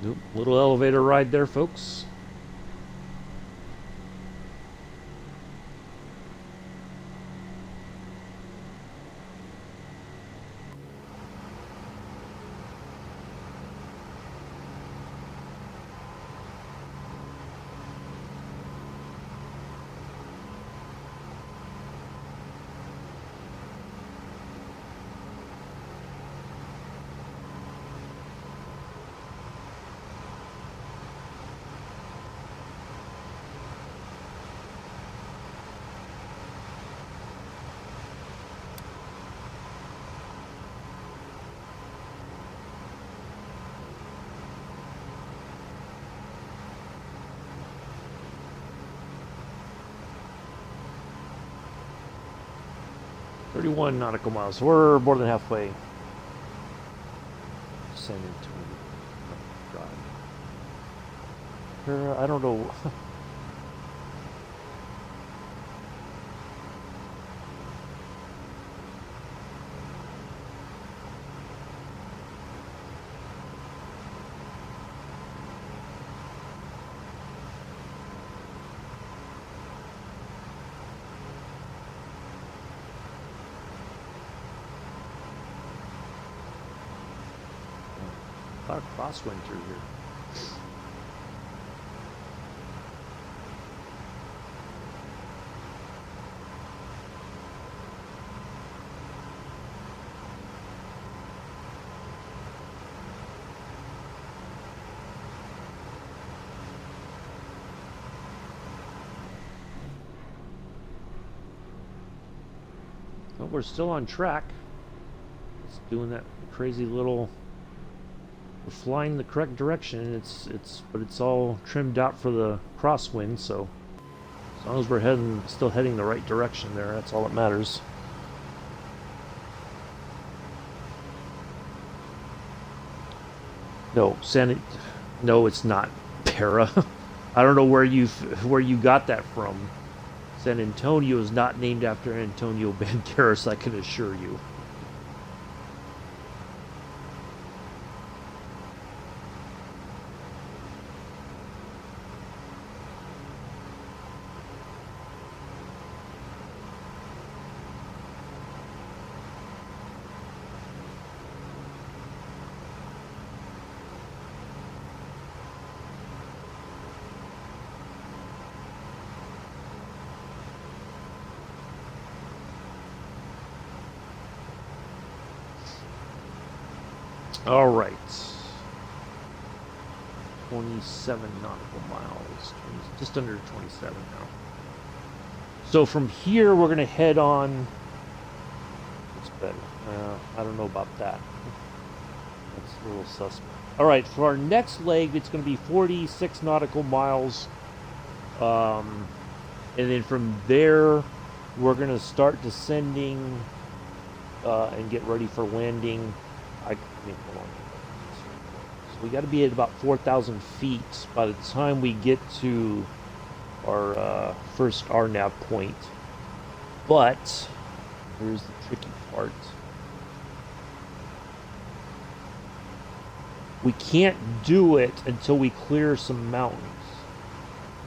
Nope, little elevator ride there, folks. Thirty-one nautical miles. So we're more than halfway. San Antonio. Oh, God. I don't know. A lot of crosswind through here. But we're still on track. It's doing that crazy little. We're flying the correct direction. But it's all trimmed out for the crosswind. So as long as we're still heading the right direction there, that's all that matters. No, no, it's not Para. I don't know where you got that from. San Antonio is not named after Antonio Banderas, I can assure you. All right. 27 nautical miles. Just under 27 now. So from here, we're going to head on. It's better. I don't know about that. That's a little suspect. All right, for our next leg, it's going to be 46 nautical miles. And then from there, we're going to start descending and get ready for landing. Hold on. So we got to be at about 4,000 feet by the time we get to our first RNAV point. But here's the tricky part. We can't do it until we clear some mountains.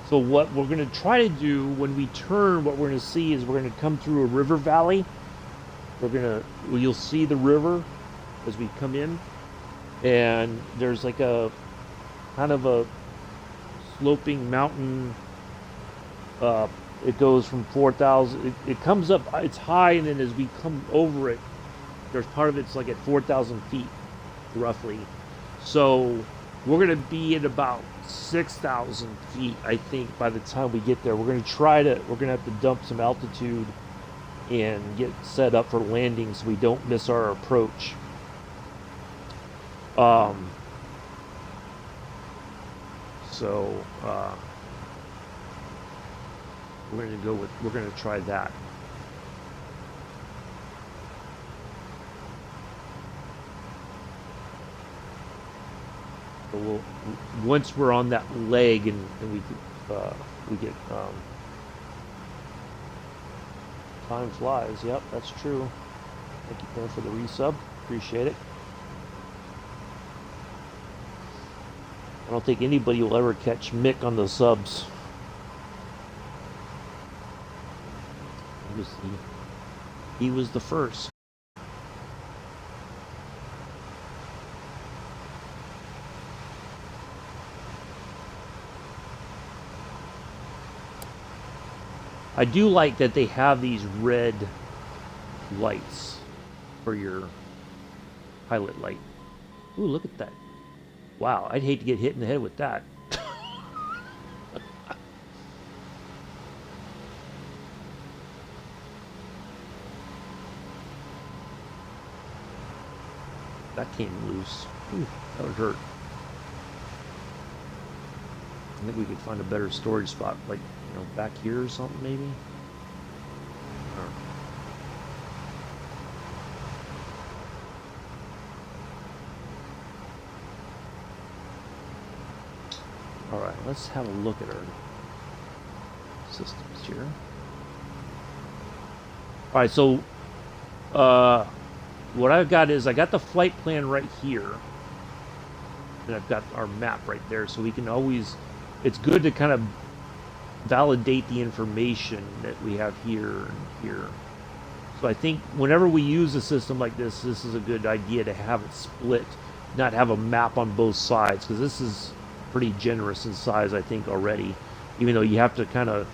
So what we're going to try to do when we turn, what we're going to see is we're going to come through a river valley. You'll see the river as we come in, and there's like a kind of a sloping mountain. It goes from 4,000. It comes up. It's high, and then as we come over it, there's part of it's like at 4,000 feet, roughly. So we're going to be at about 6,000 feet, I think, by the time we get there. We're going to have to dump some altitude and get set up for landing so we don't miss our approach. We're going to try that. So once we're on that leg and we get time flies. Yep, that's true. Thank you, Pam, for the resub. Appreciate it. I don't think anybody will ever catch Mick on the subs. He was the first. I do like that they have these red lights for your pilot light. Ooh, look at that. Wow, I'd hate to get hit in the head with that. That came loose. Ooh, that would hurt. I think we could find a better storage spot, like, back here or something, maybe. All right, let's have a look at our systems here. All right, so what I've got is I got the flight plan right here, and I've got our map right there, so we can always. It's good to kind of validate the information that we have here and here. So I think whenever we use a system like this is a good idea to have it split, not have a map on both sides, because this is pretty generous in size, I think, already, even though you have to kind of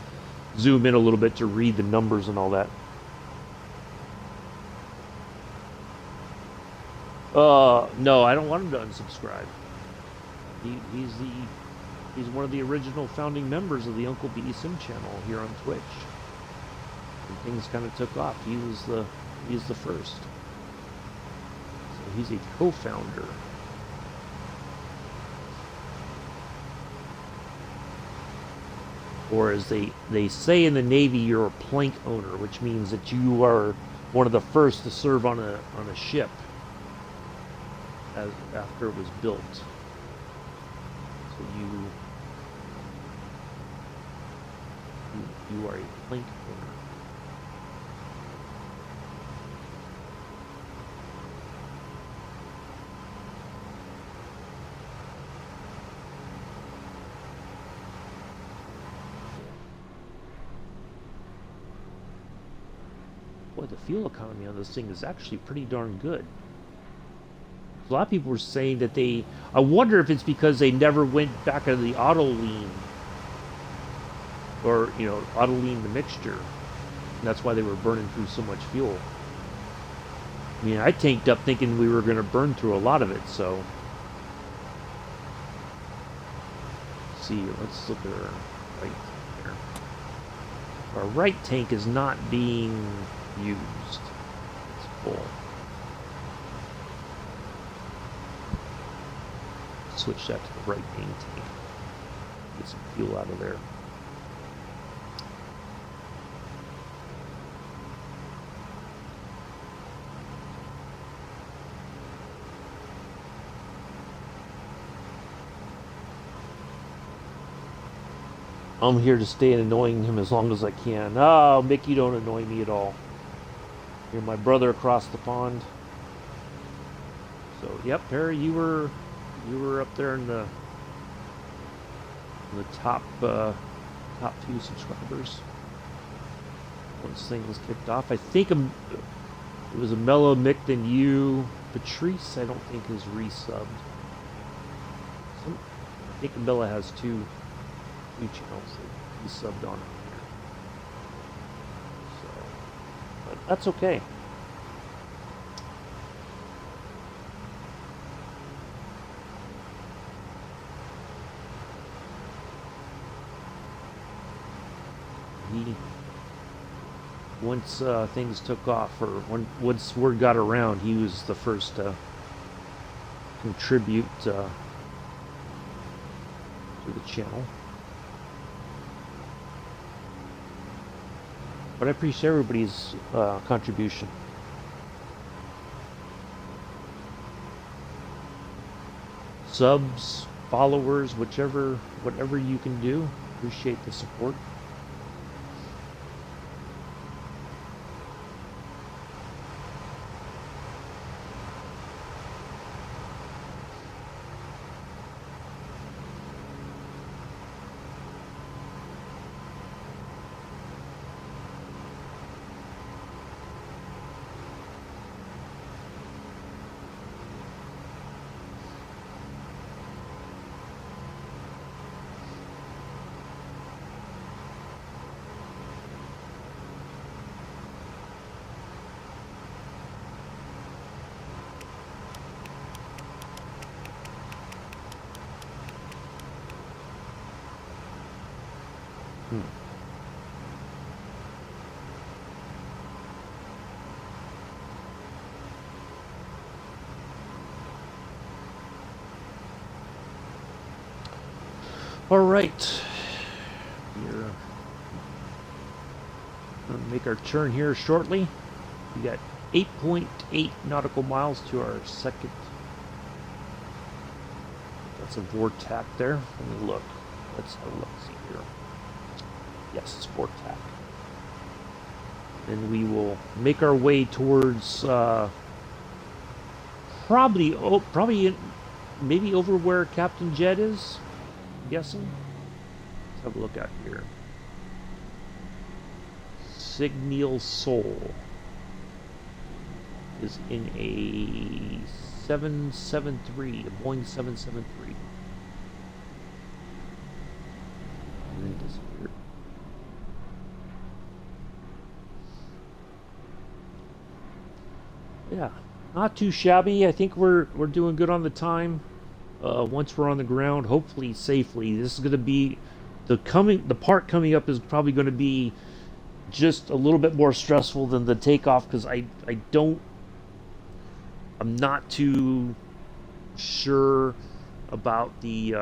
zoom in a little bit to read the numbers and all that. No, I don't want him to unsubscribe. He's one of the original founding members of the Uncle B Sim channel here on Twitch. And things kind of took off. He's the first. So he's a co-founder. Or as they say in the Navy, you're a plank owner, which means that you are one of the first to serve on a ship after it was built. So you are a plank owner. Boy, the fuel economy on this thing is actually pretty darn good. A lot of people were saying that I wonder if it's because they never went back into the auto lean, or auto lean the mixture, and that's why they were burning through so much fuel. I mean, I tanked up thinking we were going to burn through a lot of it, so. Let's see, let's look at our right here. Our right tank is not being used. It's full. Switch that to the right main tank. Get some fuel out of there. I'm here to stay annoying him as long as I can. Oh, Mick, you don't annoy me at all. You're my brother across the pond. So, yep, Perry, you were up there in the top few subscribers once things kicked off. I think it was a Mellow Mick, then you, Patrice. I don't think is resubbed. I think Bella has two channels that he subbed on here. So, but that's okay. Once things took off, or once word got around, he was the first to contribute to the channel. But I appreciate everybody's contribution. Subs, followers, whatever you can do. Appreciate the support. All right, we're going to make our turn here shortly. We got 8.8 nautical miles to our second. That's a vortac there. Let me look. Let's have a look. See here. Yes, it's vortac. And we will make our way towards probably maybe over where Captain Jed is. I'm guessing. Let's have a look out here. Signal Soul is in a 773, a Boeing 773. And then disappeared. Yeah, not too shabby. I think we're doing good on the time. Once we're on the ground, hopefully safely. This is going to be the part coming up is probably going to be just a little bit more stressful than the takeoff, because I'm not too sure about the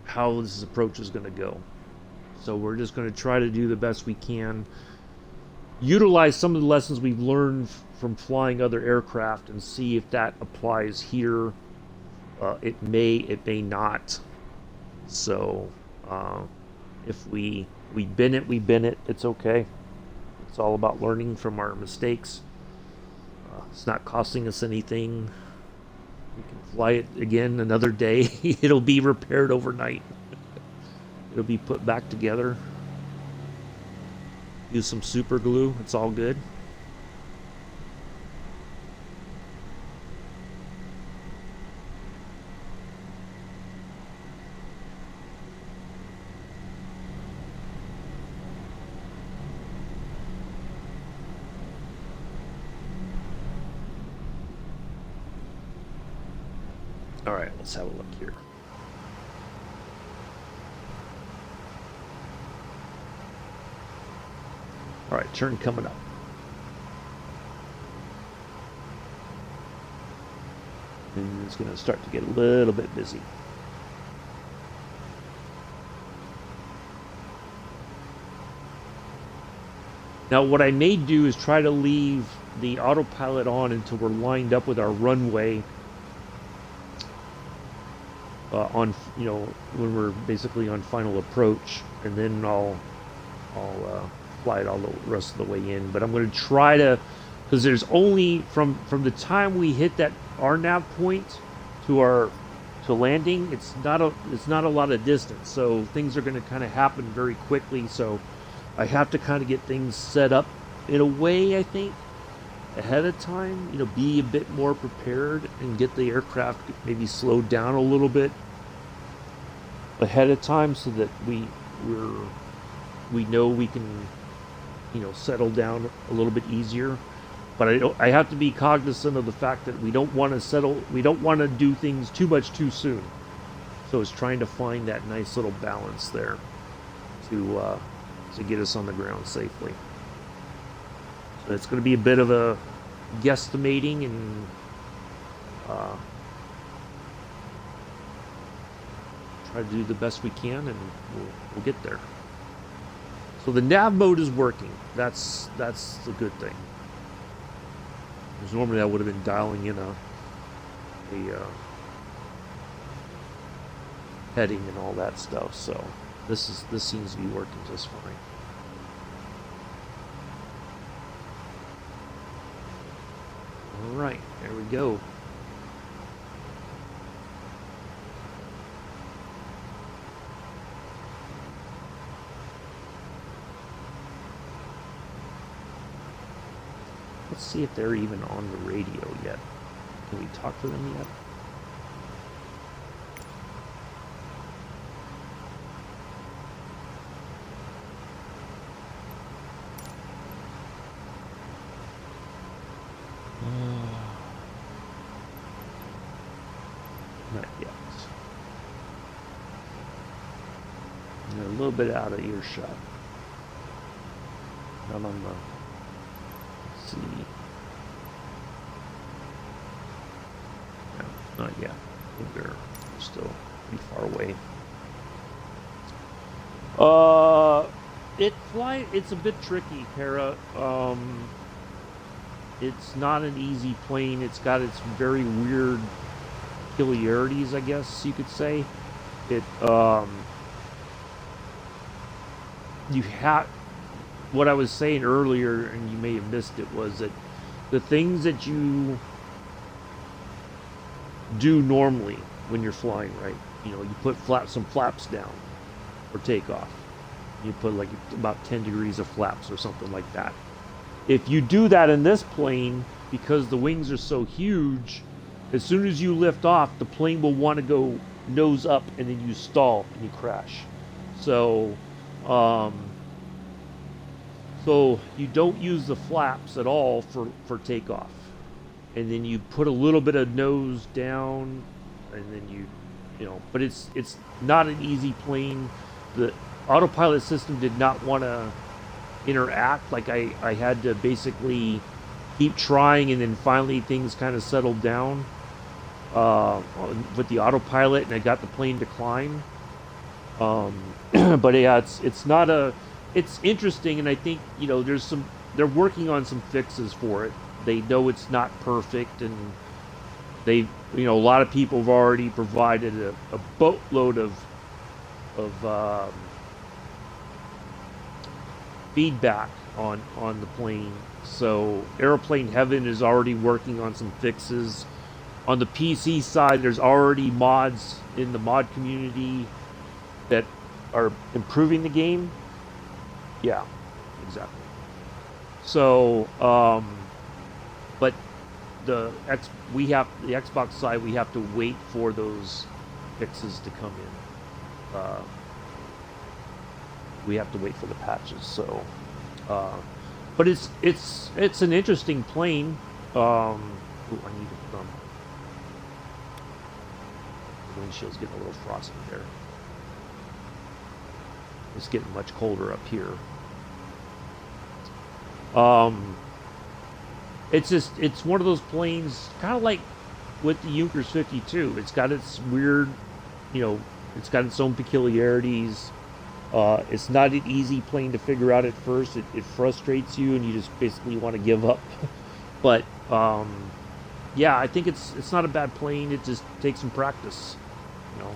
how this approach is going to go. So we're just going to try to do the best we can. Utilize some of the lessons we've learned from flying other aircraft and see if that applies here. It may not. So if we bin it, we bin it. It's okay. It's all about learning from our mistakes. It's not costing us anything. We can fly it again another day. It'll be repaired overnight. It'll be put back together. Use some super glue. It's all good. All right, let's have a look here. All right, turn coming up. And it's going to start to get a little bit busy. Now, what I may do is try to leave the autopilot on until we're lined up with our runway. On, you know, when we're basically on final approach, and then I'll fly it all the rest of the way in. But I'm going to try to, because there's only from the time we hit that RNAV point to landing, it's not a lot of distance. So things are going to kind of happen very quickly. So I have to kind of get things set up in a way, I think, ahead of time, you know, be a bit more prepared and get the aircraft maybe slowed down a little bit ahead of time so that we know we can, you know, settle down a little bit easier. But I have to be cognizant of the fact that we don't want to do things too much too soon. So it's trying to find that nice little balance there to get us on the ground safely. So it's going to be a bit of a guesstimating and try to do the best we can, and we'll get there. So the nav mode is working. That's a good thing. Because normally I would have been dialing in a heading and all that stuff. So this seems to be working just fine. All right, there we go. Let's see if they're even on the radio yet. Can we talk to them yet? Not yet. They're a little bit out of earshot. Not on the... Let's see. No, not yet. I think they're still pretty far away. It's a bit tricky, Kara. It's not an easy plane. It's got its very weird peculiarities, I guess you could say. It you have what I was saying earlier, and you may have missed it, was that the things that you do normally when you're flying, right? You know, you put some flaps down for takeoff. You put like about 10 degrees of flaps or something like that. If you do that in this plane, because the wings are so huge, as soon as you lift off, the plane will want to go nose up, and then you stall and you crash. So you don't use the flaps at all for takeoff. And then you put a little bit of nose down, and then you know, but it's not an easy plane. The autopilot system did not want to interact. Like I had to basically keep trying, and then finally things kind of settled down with the autopilot, and I got the plane to climb. But yeah, it's interesting, and I think, you know, they're working on some fixes for it. They know it's not perfect, and they, you know, a lot of people have already provided a boatload of feedback on the plane. So Airplane Heaven is already working on some fixes. On the PC side, there's already mods in the mod community that are improving the game. Yeah, exactly. So, but the Xbox side, we have to wait for those fixes to come in. We have to wait for the patches. So, but it's an interesting plane. I need to The windshield's getting a little frosty there. It's getting much colder up here. It's one of those planes, kind of like with the Junkers 52. It's got its weird, it's got its own peculiarities. It's not an easy plane to figure out at first. It frustrates you, and you just basically want to give up. But yeah, I think it's not a bad plane. It just takes some practice, you know.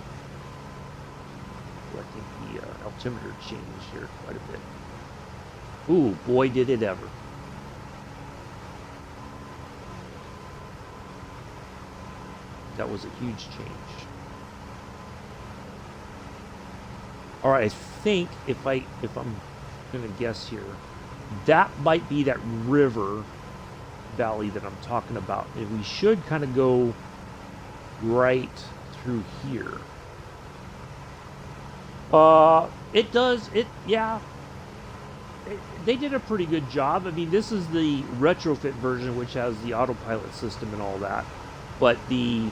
I think the altimeter changed here quite a bit. Ooh, boy, did it ever! That was a huge change. All right, I think if I'm gonna guess here, that might be that river valley that I'm talking about, and we should kind of go right through here. It does it, yeah. They did a pretty good job. I mean, this is the retrofit version, which has the autopilot system and all that, but the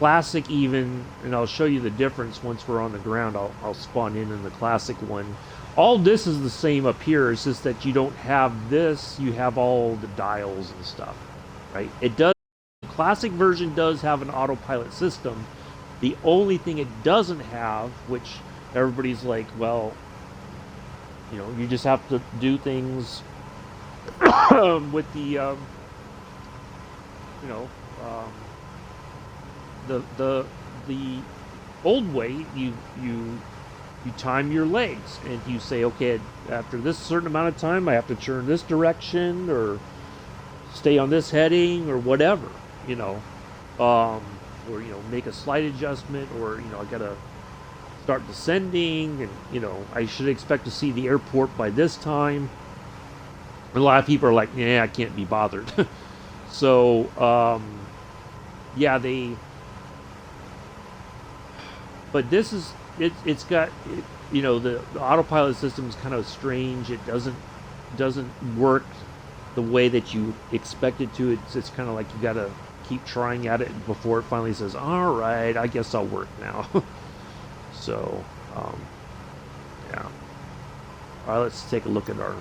classic even, and I'll show you the difference once we're on the ground. I'll spawn in the classic one. All this is the same up here. It's just that you don't have this. You have all the dials and stuff, right? It does. The classic version does have an autopilot system. The only thing it doesn't have, which everybody's like, well, you just have to do things with the, the old way. You time your legs, and you say, okay, after this certain amount of time I have to turn this direction or stay on this heading or whatever, or make a slight adjustment, or I gotta start descending, and I should expect to see the airport by this time. And a lot of people are like, yeah, I can't be bothered. So yeah, but this is it's got the autopilot system is kind of strange. It doesn't work the way that you expect it to. It's kind of like you gotta keep trying at it before it finally says, all right, I guess I'll work now. So yeah, all right, let's take a look at our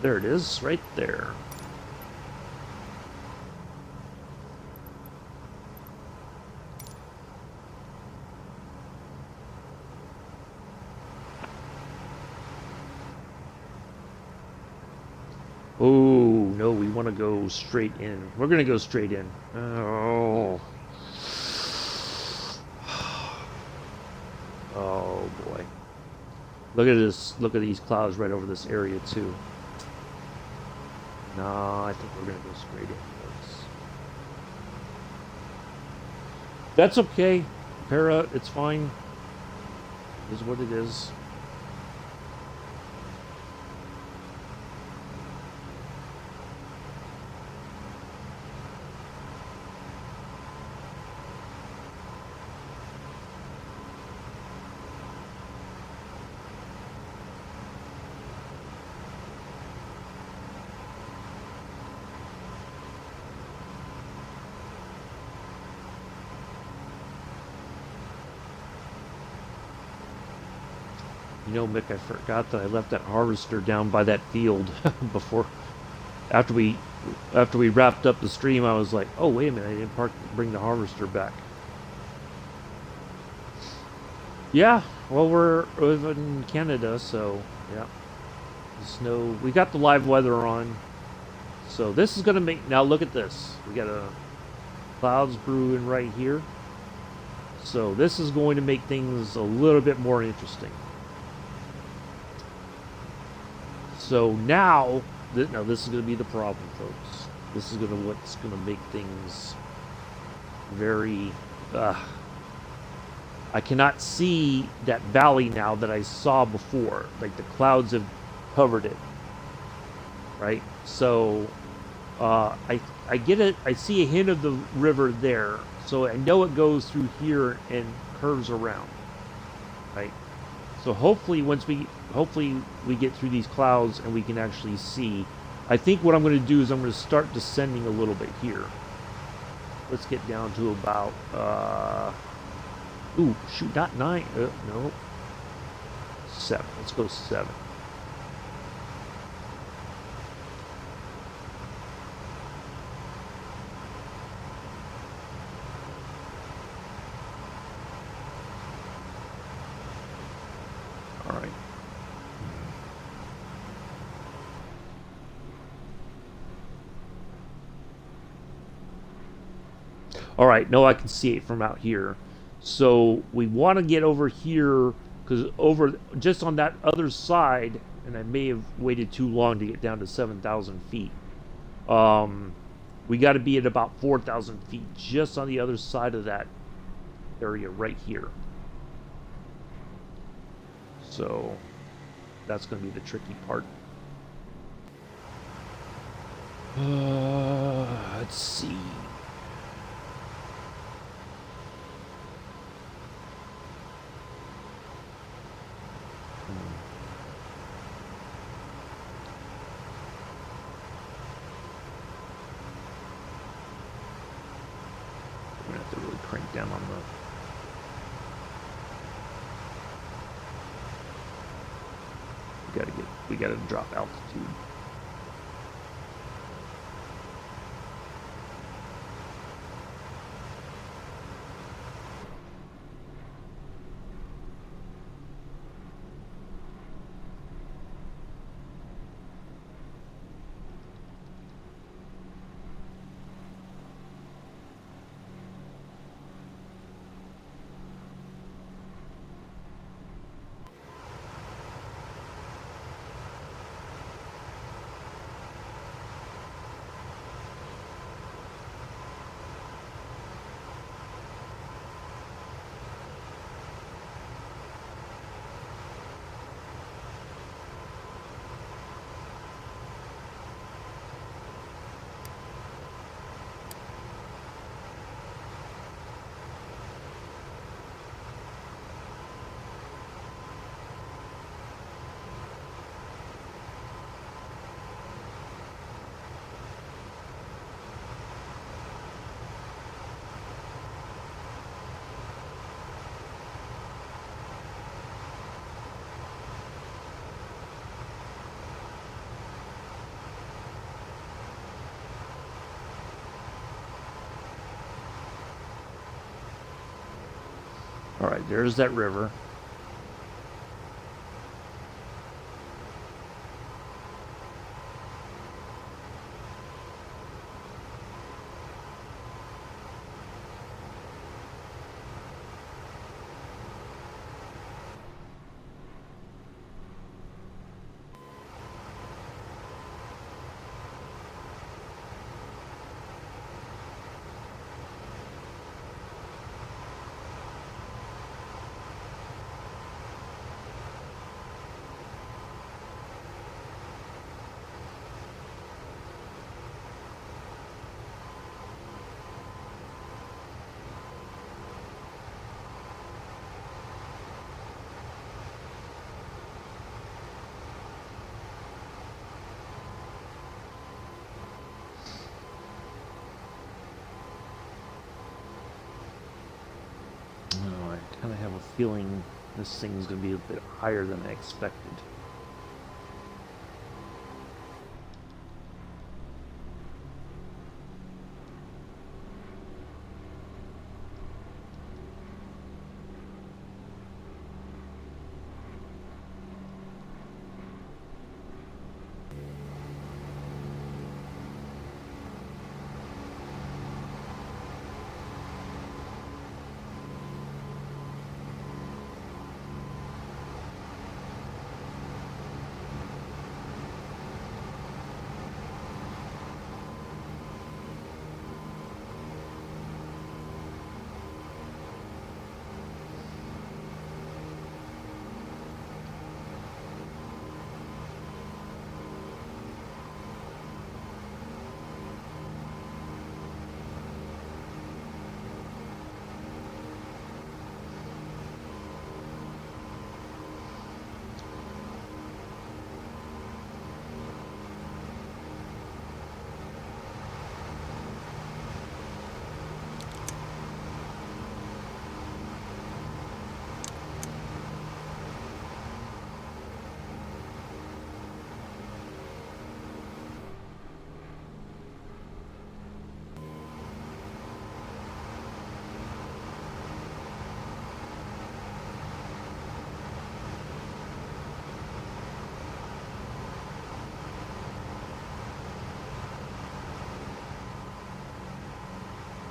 there it is, right there. Oh, no, we want to go straight in. We're going to go straight in. Oh. Oh, boy. Look at this. Look at these clouds right over this area, too. No, I think we're going to go straight in, folks. That's okay. Para, it's fine. It is what it is. Mick, I forgot that I left that harvester down by that field before. After we wrapped up the stream, I was like, oh, wait a minute, I didn't bring the harvester back. Yeah, well, we're in Canada, so yeah. The snow. We got the live weather on. So this is going to make... Now look at this. We got clouds brewing right here. So this is going to make things a little bit more interesting. So now this is going to be the problem, folks. This is what's going to make things very... I cannot see that valley now that I saw before. Like, the clouds have covered it. Right? So, I get it. I see a hint of the river there. So I know it goes through here and curves around. Right? So hopefully we get through these clouds and we can actually see I think what I'm going to do is I'm going to start descending a little bit here. Let's get down to about, ooh, shoot, not 9, no, 7. Let's go 7. All right. All right, no, I can see it from out here. So we want to get over here because over just on that other side, and I may have waited too long to get down to 7,000 feet. We got to be at about 4,000 feet just on the other side of that area right here. So that's going to be the tricky part. Let's see. I'm gonna have to really crank down on the. We gotta drop altitude. All right, there's that river. Oh, I kind of have a feeling this thing's going to be a bit higher than I expected.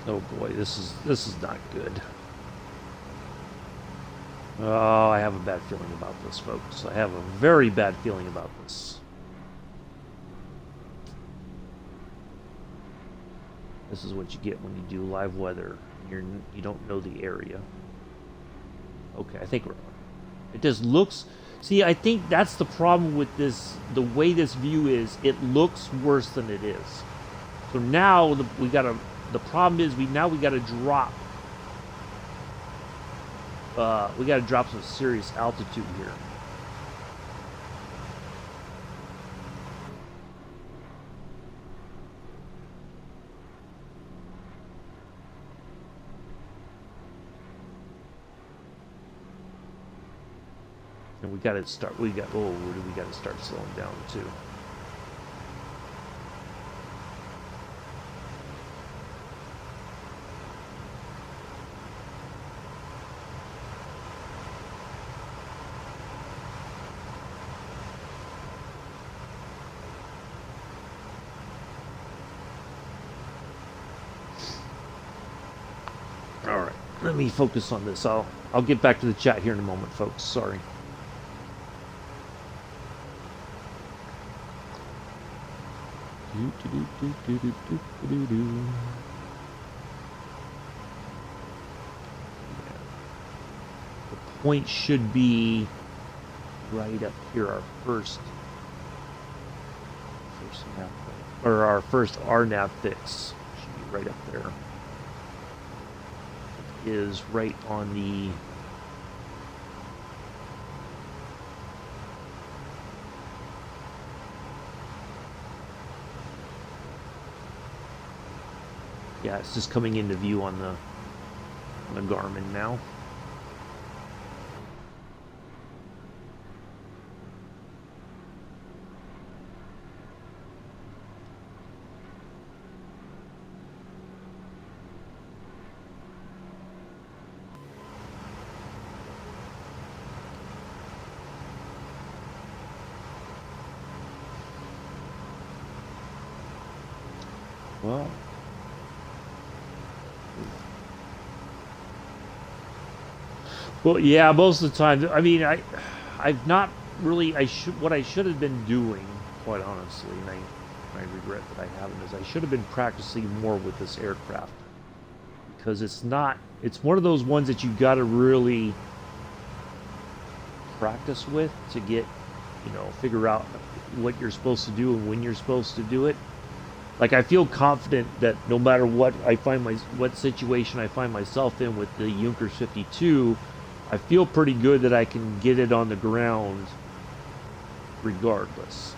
Oh boy, this is not good. Oh, I have a bad feeling about this, folks. I have a very bad feeling about this. This is what you get when you do live weather. You don't know the area. Okay, I think it just looks. See, I think that's the problem with this. The way this view is, it looks worse than it is. So now we got to. The problem is we got to drop. We got to drop some serious altitude here. And we got to start. Oh, we got to start slowing down too. All right, let me focus on this. I'll get back to the chat here in a moment, folks. Sorry. The point should be right up here. Our first nav, or our first RNAV fix should be right up there. It is right on the. Yeah, it's just coming into view on the Garmin now. Well, yeah, most of the time. I mean, I've not really. What I should have been doing, quite honestly, and I regret that I haven't, is I should have been practicing more with this aircraft, because it's not. It's one of those ones that you got to really practice with to get, figure out what you're supposed to do and when you're supposed to do it. Like, I feel confident that no matter what what situation I find myself in with the Junkers 52. I feel pretty good that I can get it on the ground regardless,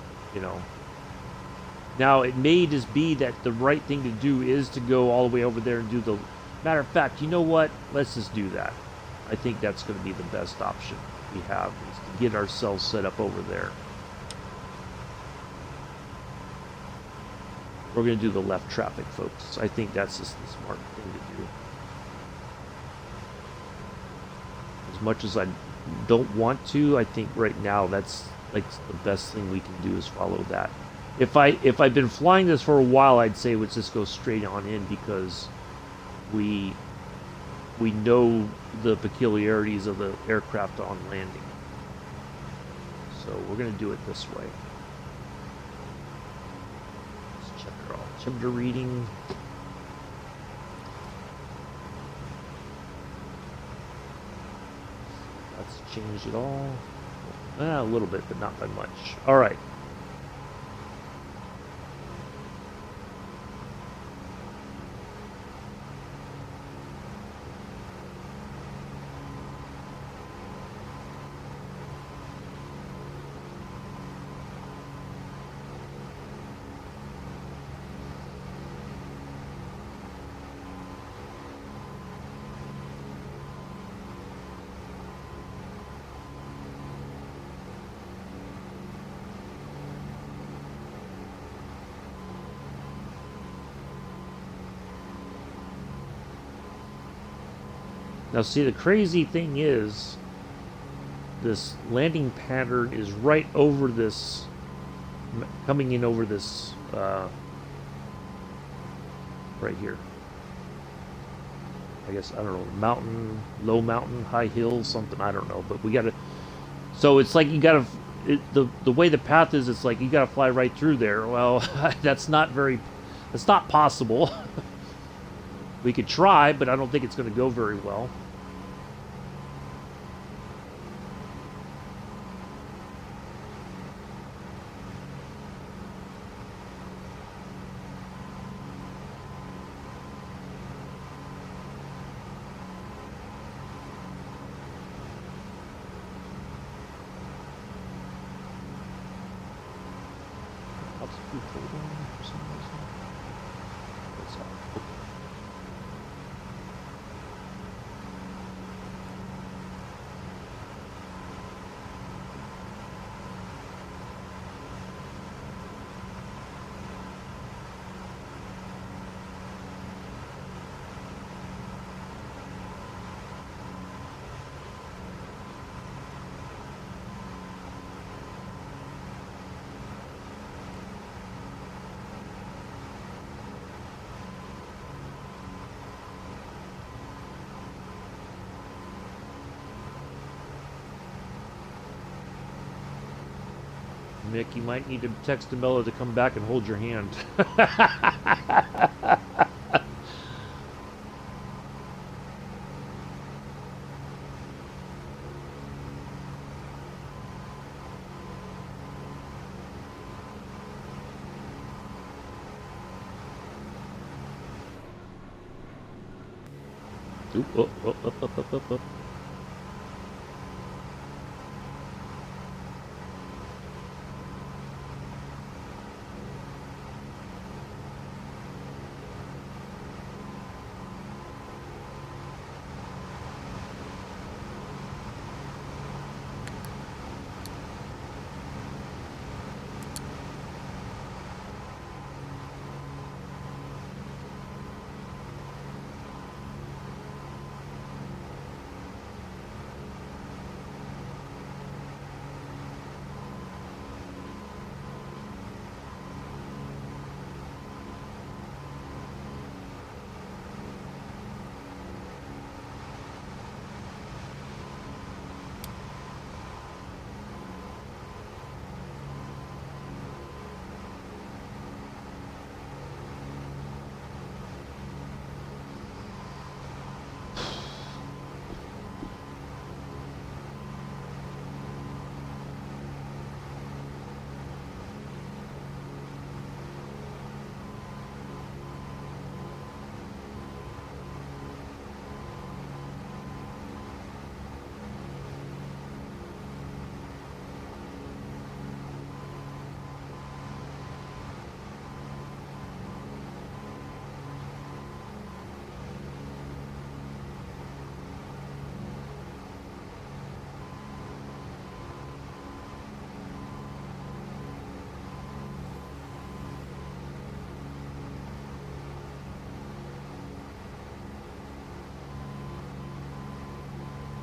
Now, it may just be that the right thing to do is to go all the way over there and do the... Matter of fact, you know what? Let's just do that. I think that's going to be the best option we have, is to get ourselves set up over there. We're going to do the left traffic, folks. I think that's just the smart thing to do. As much as I don't want to, I think right now that's like the best thing we can do is follow that. If I'd been flying this for a while, I'd say let's just go straight on in, because we know the peculiarities of the aircraft on landing. So we're going to do it this way. Let's check our altimeter reading. Changed it all. A little bit, but not by much. All right. Now, see, the crazy thing is, this landing pattern is right over this, coming in over this, right here. I guess, I don't know, mountain, low mountain, high hills, something, I don't know. But we gotta, so it's like you gotta, the way the path is, it's like you gotta fly right through there. Well, that's not possible. We could try, but I don't think it's gonna go very well. Altitude hold on for some reason. That's off. Okay. Mick, you might need to text Demella to come back and hold your hand. Oop, oh, oh, up, up, up, up, up.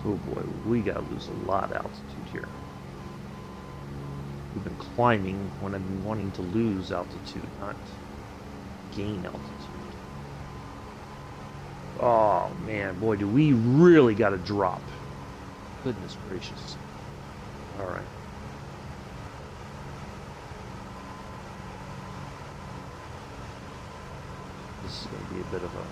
Oh boy, we gotta lose a lot of altitude here. We've been climbing when I've been wanting to lose altitude, not gain altitude. Oh man, boy, do we really gotta drop. Goodness gracious. Alright. This is gonna be a bit of a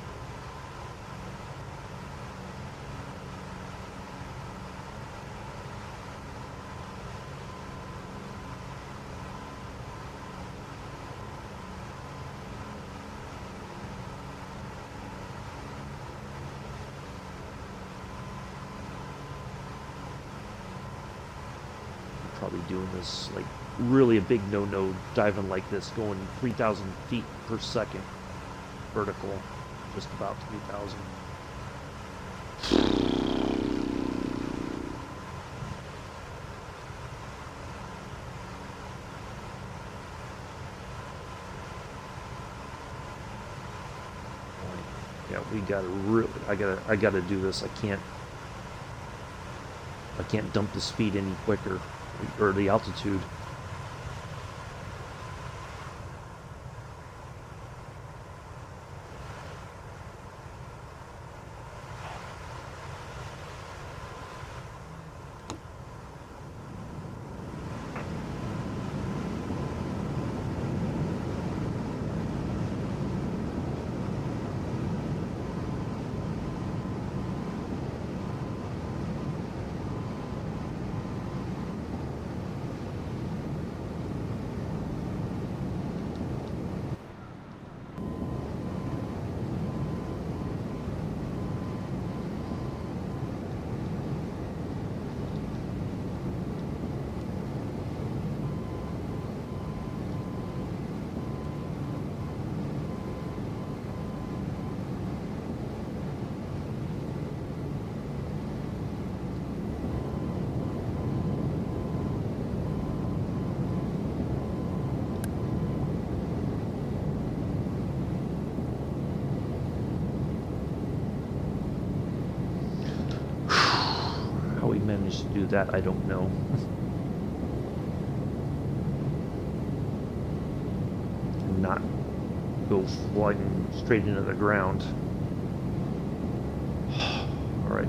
probably doing this like really a big no-no diving like this, going 3,000 feet per second vertical, just about 3,000. Yeah, we gotta really, I gotta do this. I can't dump the speed any quicker, or the altitude. managed to do that, I don't know. And not go flying straight into the ground. All right.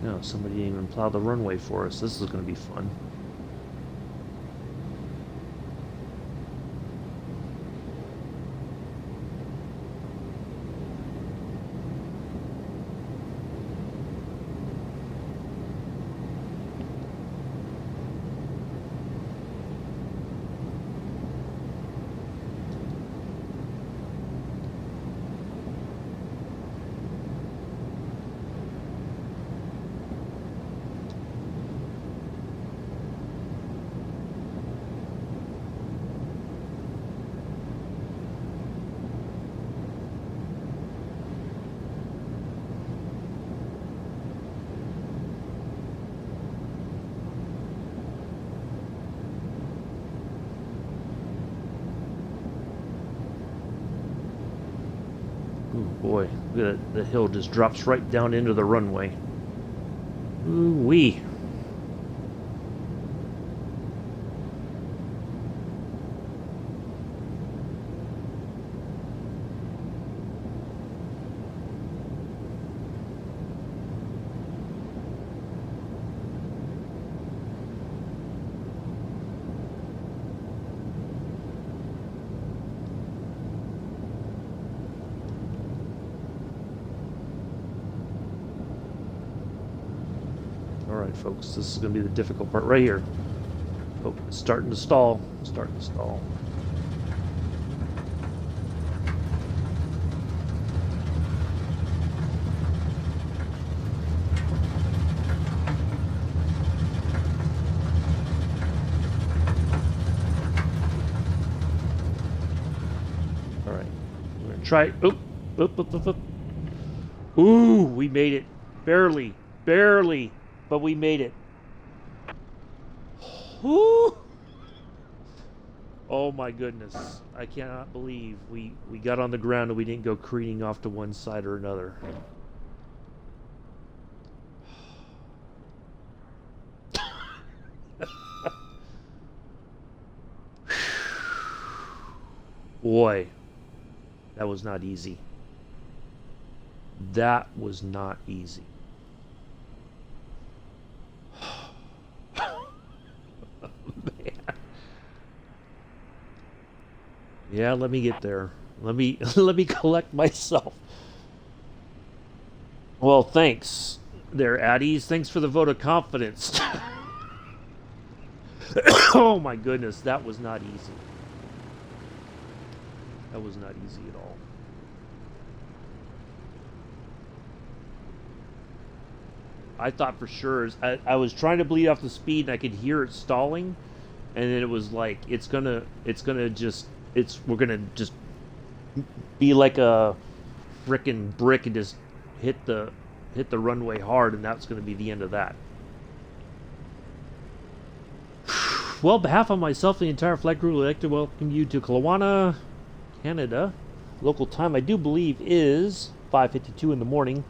No, somebody didn't even plow the runway for us. This is going to be fun. Boy, the hill just drops right down into the runway. Ooh-wee. Alright folks, this is going to be the difficult part right here. Oh, it's starting to stall. Starting to stall. Alright, we're going to try it. Oop. Ooh, we made it. Barely. But we made it. Whew. Oh my goodness. I cannot believe we got on the ground and we didn't go careening off to one side or another. Boy, that was not easy. That was not easy. Yeah, let me get there. Let me collect myself. Well, thanks there, Addies. Thanks for the vote of confidence. Oh my goodness, that was not easy. That was not easy at all. I thought for sure I was trying to bleed off the speed and I could hear it stalling, and then it was like we're gonna just be like a frickin' brick and just hit the runway hard, and that's gonna be the end of that. Well, on behalf of myself and the entire flight crew, I'd like to welcome you to Kelowna, Canada. Local time, I do believe, is 5:52 in the morning.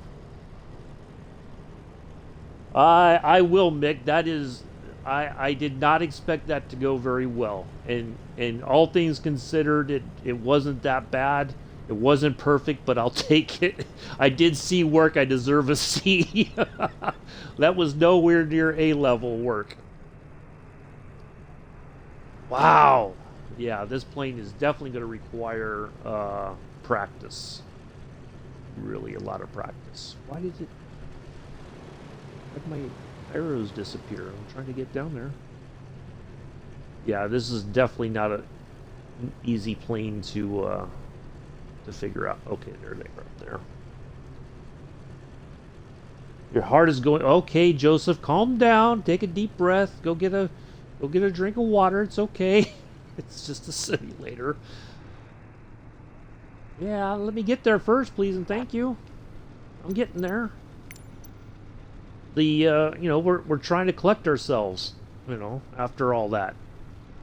I will, Mick. That is, I did not expect that to go very well, and all things considered, it wasn't that bad. It wasn't perfect, but I'll take it. I did C work. I deserve a C. That was nowhere near A level work. Wow. Yeah, this plane is definitely going to require practice. Really a lot of practice. Why did it... Why'd my arrows disappear? I'm trying to get down there. Yeah, this is definitely not an easy plane to figure out. Okay, there they are up there. Your heart is going. Okay, Joseph, calm down. Take a deep breath. Go get a drink of water. It's okay. It's just a simulator. Yeah, let me get there first, please, and thank you. I'm getting there. You know, we're trying to collect ourselves. You know, after all that,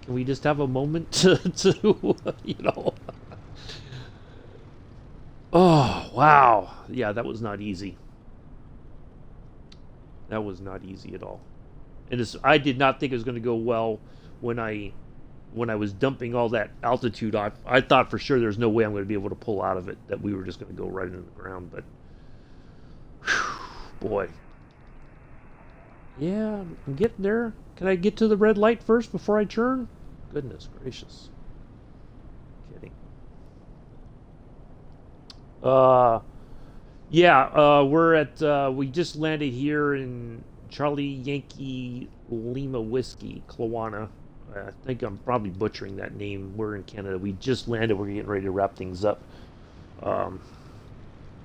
can we just have a moment to you know? Oh wow, yeah, that was not easy. That was not easy at all. And I did not think it was going to go well when I was dumping all that altitude off. I thought for sure there's no way I'm going to be able to pull out of it. That we were just going to go right into the ground. But whew, boy, yeah, I'm getting there. Can I get to the red light first before I turn? Goodness gracious. Kidding. Yeah, we're at, we just landed here in Charlie Yankee Lima Whiskey, Kelowna. I think I'm probably butchering that name. We're in Canada. We just landed. We're getting ready to wrap things up. Um,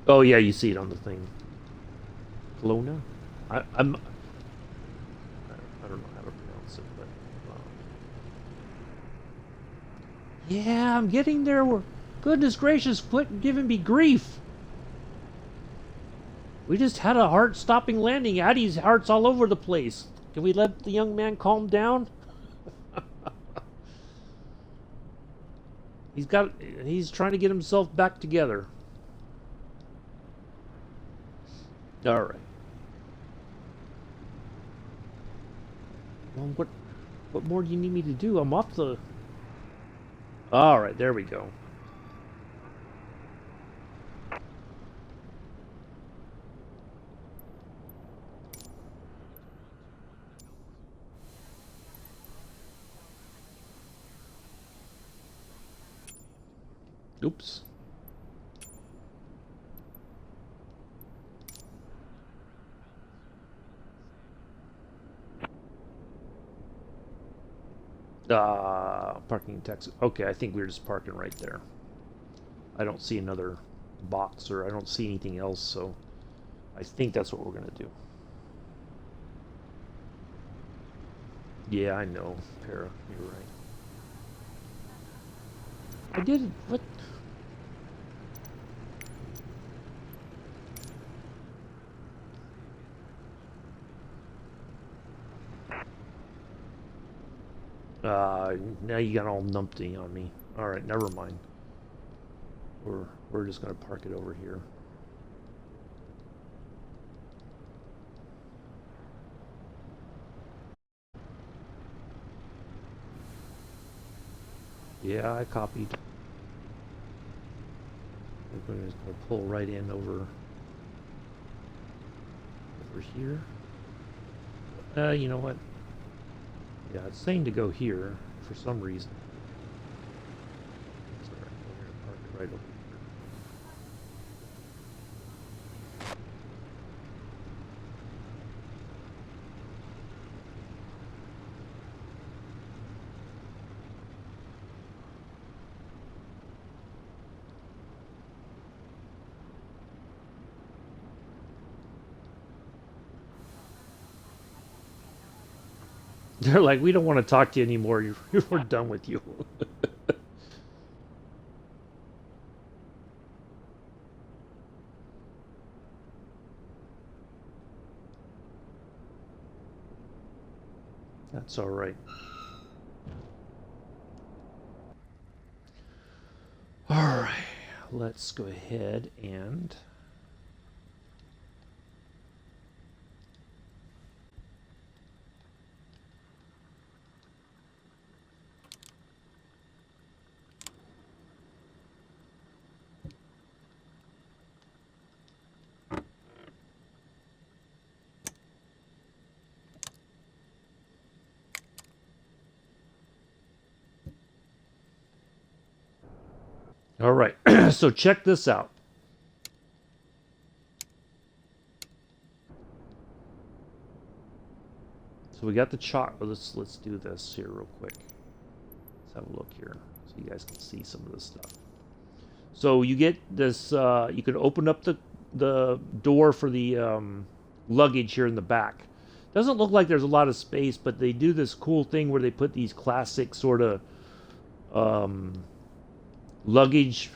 oh, yeah, you see it on the thing. Kelowna? I'm, I don't know how to pronounce it, but. Yeah, I'm getting there. Goodness gracious, quit giving me grief. We just had a heart-stopping landing. Addie's heart's all over the place. Can we let the young man calm down? He's trying to get himself back together. All right. Well, what more do you need me to do? I'm off the... All right, there we go. Oops. Parking taxi. Okay, I think we're just parking right there. I don't see another box or I don't see anything else, so I think that's what we're gonna do. Yeah, I know, Para. You're right. I did what? Now you got all numpty on me. All right, never mind. We're just gonna park it over here. Yeah, I copied. We're just gonna pull right in over here. You know what? Yeah, it's saying to go here for some reason. It's all right. We're gonna park it right over here. They're like, we don't want to talk to you anymore. We're done with you. That's all right. All right, let's go ahead and All right. So check this out. So we got the chart. Let's do this here real quick. Let's have a look here so you guys can see some of this stuff. So you get this. You can open up the door for the luggage here in the back. Doesn't look like there's a lot of space, but they do this cool thing where they put these classic sort of luggage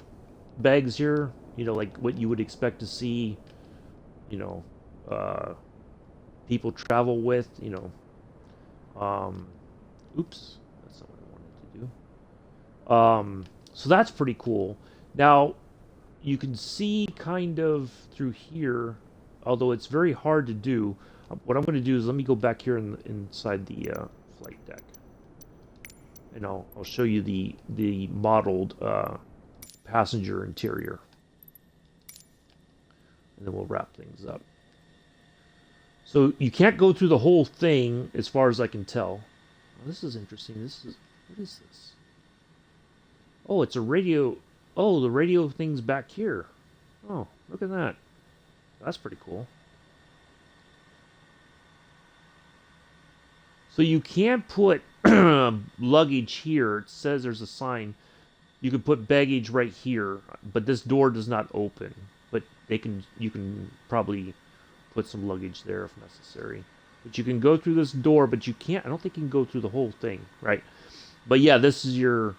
bags here. You know, like what you would expect to see. You know, people travel with. You know, oops, that's not what I wanted to do. So that's pretty cool. Now, you can see kind of through here, although it's very hard to do. What I'm going to do is let me go back here inside the flight deck, and I'll show you the modeled passenger interior, and then we'll wrap things up. So you can't go through the whole thing, as far as I can tell. Oh, this is interesting. What is this? Oh, it's a radio. Oh, the radio thing's back here. Oh, look at that. That's pretty cool. So you can't put luggage here. It says there's a sign. You can put baggage right here, but this door does not open. But you can probably put some luggage there if necessary. But you can go through this door, but you can't. I don't think you can go through the whole thing, right? But yeah, this is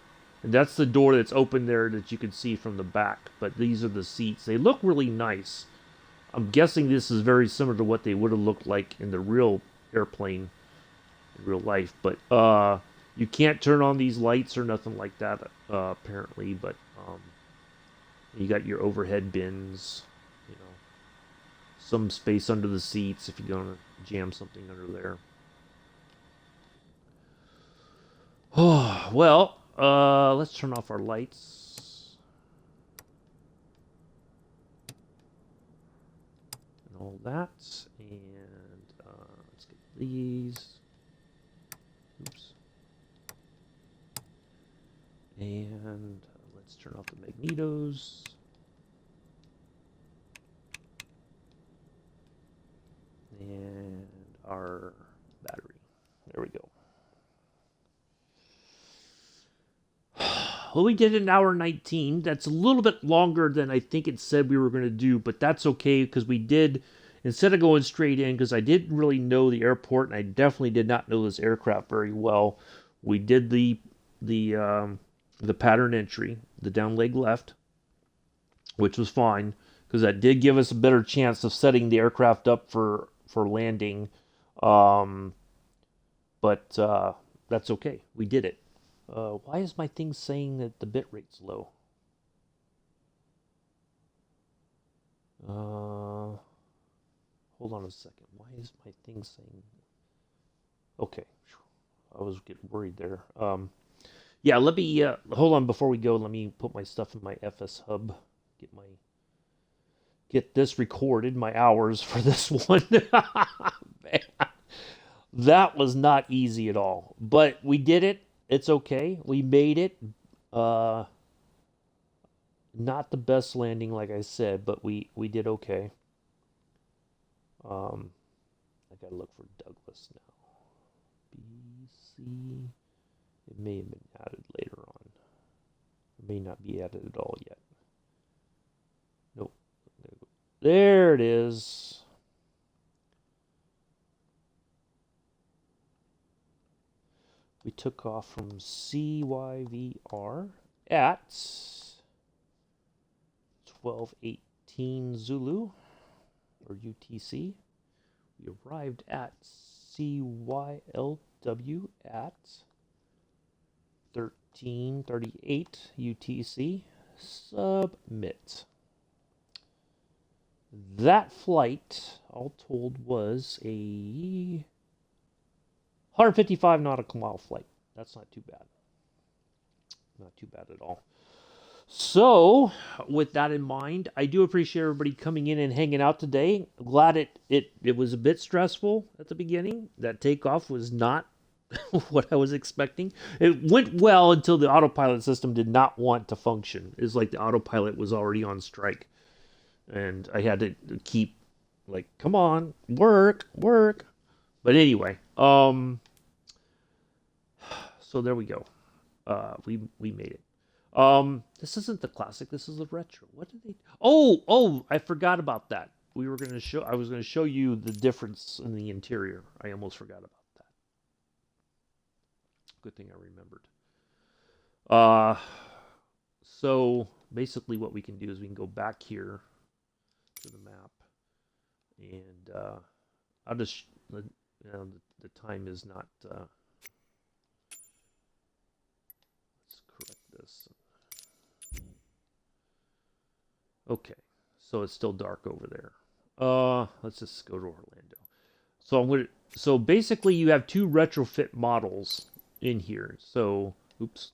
that's the door that's open there that you can see from the back. But these are the seats. They look really nice. I'm guessing this is very similar to what they would have looked like in the real airplane in real life. But you can't turn on these lights or nothing like that, apparently. But you got your overhead bins, you know, some space under the seats if you're going to jam something under there. Oh, well, let's turn off our lights. And all that. And let's get these. Oops. And let's turn off the magnetos. And our battery. There we go. Well, we did an hour 19. That's a little bit longer than I think it said we were going to do, but that's okay because we did, instead of going straight in, because I didn't really know the airport and I definitely did not know this aircraft very well, we did the pattern entry, the down leg left, which was fine because that did give us a better chance of setting the aircraft up for landing. But that's okay. We did it. Why is my thing saying that the bit rate's low? Hold on a second. Why is my thing saying... Okay. I was getting worried there. Yeah, let me... hold on, before we go, let me put my stuff in my FS Hub. Get this recorded, my hours for this one. Man, that was not easy at all. But we did it. It's okay. We made it. Not the best landing, like I said, but we did okay. I gotta look for Douglas now. BC. It may have been added later on. It may not be added at all yet. Nope. There it is. We took off from CYVR at 12:18 Zulu, or UTC. We arrived at CYLW at 13:38 UTC. Submit. That flight, all told, was a 155 nautical mile flight. That's not too bad. Not too bad at all. So, with that in mind, I do appreciate everybody coming in and hanging out today. I'm glad it was a bit stressful at the beginning. That takeoff was not what I was expecting. It went well until the autopilot system did not want to function. It's like the autopilot was already on strike, and I had to keep like, come on, work, work. But anyway, so there we go. We made it. This isn't the classic. This is the retro. What did they? Oh, I forgot about that. We were gonna show. I was gonna show you the difference in the interior. I almost forgot about that. Good thing I remembered. So basically, what we can do is we can go back here to the map, and I'll just the time is not. Let's correct this. Okay, so it's still dark over there. Let's just go to Orlando. So I'm gonna. So basically, you have two retrofit models in here. So, oops,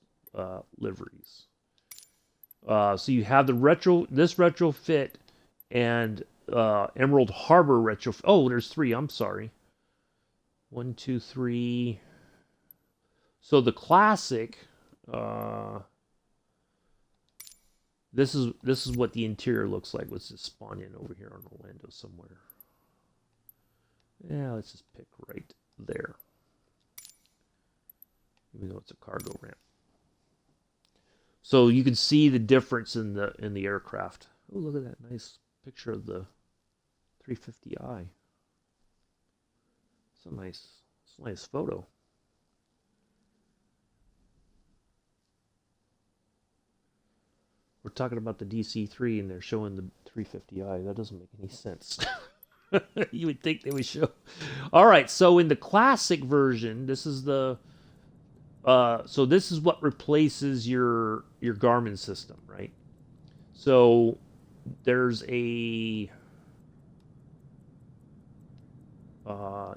liveries. So you have this retrofit and Emerald Harbor retrofit. Oh, there's three. I'm sorry. 1, 2, 3. So the classic. This is what the interior looks like. Let's just spawn in over here on Orlando somewhere. Yeah, let's just pick right there. Even though it's a cargo ramp. So you can see the difference in the aircraft. Oh, look at that nice picture of the 350i. It's a nice photo. We're talking about the DC-3 and they're showing the 350i. That doesn't make any sense. You would think they would show. All right, so in the classic version, this is the so this is what replaces your Garmin system, right? So there's a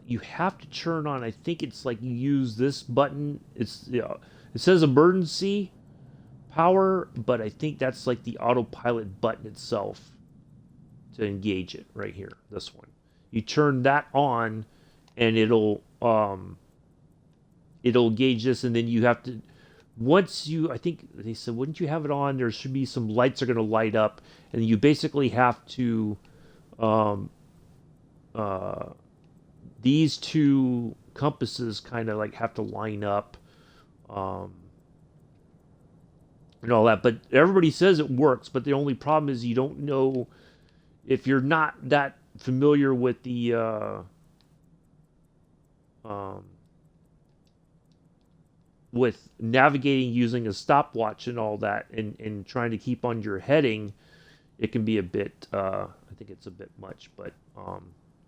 you have to turn on. I think it's like you use this button. It's it says emergency power, but I think that's like the autopilot button itself to engage it right here. This one, you turn that on, and it'll gauge this, and then you have to. Once you, I think they said, wouldn't you have it on? There should be some lights that are going to light up, and you basically have to. These two compasses kind of like have to line up. And all that, but everybody says it works. But the only problem is you don't know if you're not that familiar with the with navigating using a stopwatch and all that, and trying to keep on your heading. It can be a bit. I think it's a bit much, but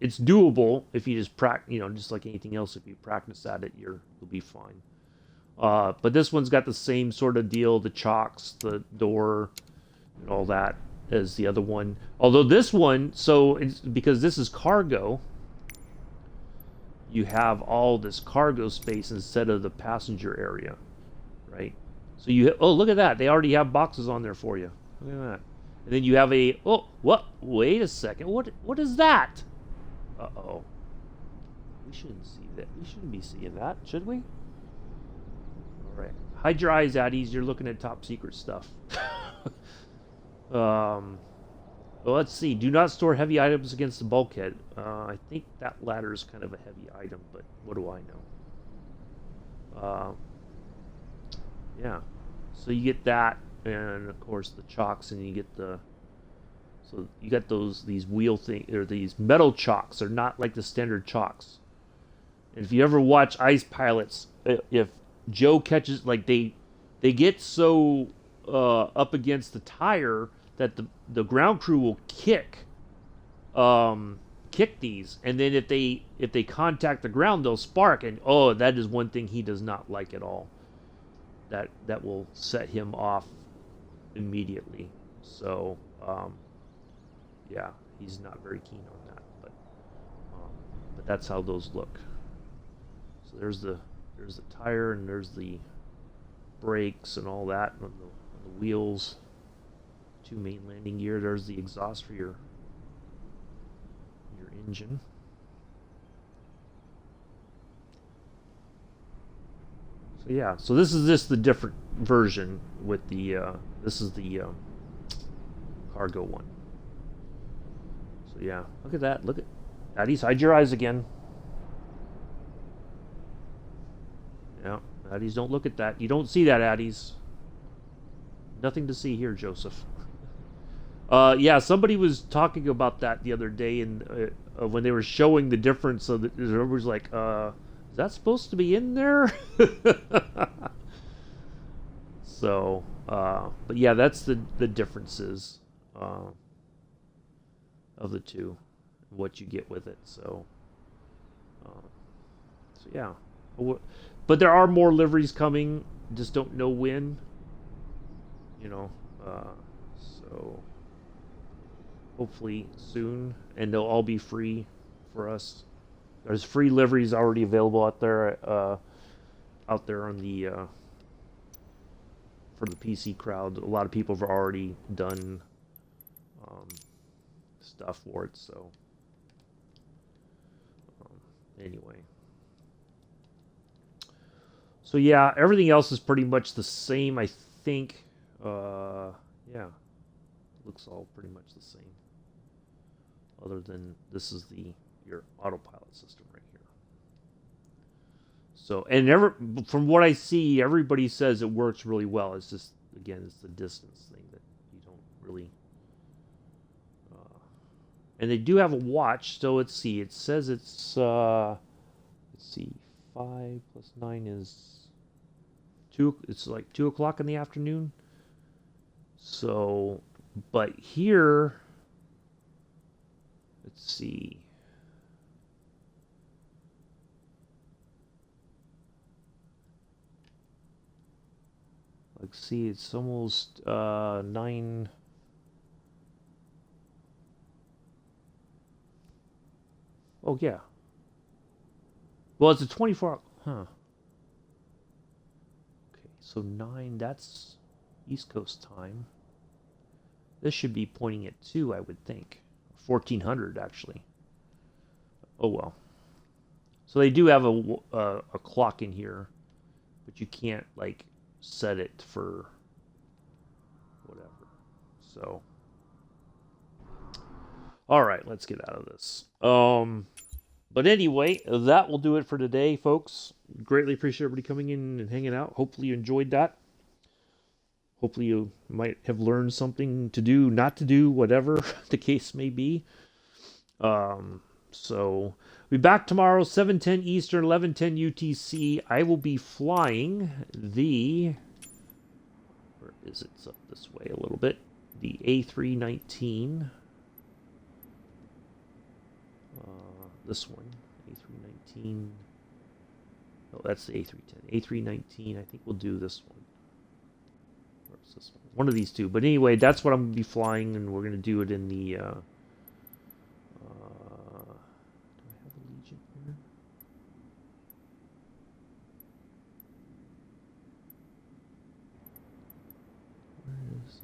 it's doable if you just practice. Just like anything else, if you practice at it, you'll be fine. But this one's got the same sort of deal, the chocks, the door, and all that, as the other one. Although this one, so it's because this is cargo, you have all this cargo space instead of the passenger area, right? So look at that. They already have boxes on there for you. Look at that. And then you have what? Wait a second. What is that? Uh-oh. We shouldn't see that. We shouldn't be seeing that, should we? Right. Hide your eyes, Addies. You're looking at top secret stuff. Well, let's see. Do not store heavy items against the bulkhead. I think that ladder is kind of a heavy item, but what do I know? Yeah. So you get that, and of course the chocks, and you get so you got these wheel thing or these metal chocks. They're not like the standard chocks. And if you ever watch Ice Pilots, if Joe catches, like they get so up against the tire that the ground crew will kick these, and then if they contact the ground, they'll spark, and that is one thing he does not like at all. That will set him off immediately. So yeah, he's not very keen on that, but that's how those look. So there's the tire, and there's the brakes and all that on the wheels. 2 main landing gear. There's the exhaust for your engine. So yeah, so this is just the different version with the this is the cargo one. So yeah, look at that. Look at Addies, hide your eyes again. Yeah, Addies, don't look at that. You don't see that, Addies. Nothing to see here, Joseph. Yeah, somebody was talking about that the other day, and when they were showing the difference, so that everybody's like, "Is that supposed to be in there?" So, but yeah, that's the differences of the two, what you get with it. Uh, so yeah, but there are more liveries coming. Just don't know when. You know, so hopefully soon, and they'll all be free for us. There's free liveries already available out there on the for the PC crowd. A lot of people have already done stuff for it. So anyway, so yeah, everything else is pretty much the same. I think. Yeah, looks all pretty much the same. Other than this is your autopilot system right here. So, and from what I see, everybody says it works really well. It's just, again, it's the distance thing that you don't really. And they do have a watch, so let's see. It says it's let's see, 5 + 9 is 2. It's like 2 o'clock in the afternoon. So, but here, let's see. Let's see, it's almost 9. Oh, yeah. Well, it's a 24. Huh. Okay, so 9, that's East Coast time. This should be pointing at 2, I would think. 1400, actually. Oh, well. So they do have a clock in here, but you can't, like, set it for whatever. So, all right, let's get out of this. But anyway, that will do it for today, folks. Greatly appreciate everybody coming in and hanging out. Hopefully you enjoyed that. Hopefully you might have learned something to do, not to do, whatever the case may be. So we'll be back tomorrow, 7:10 Eastern, 11:10 UTC. I will be flying where is it? It's up this way a little bit. The A319. This one, A319. Oh, that's the A310. A319. I think we'll do this one. Where's this one? One of these two. But anyway, that's what I'm going to be flying, and we're going to do it in the. Do I have a Legion here? Where is?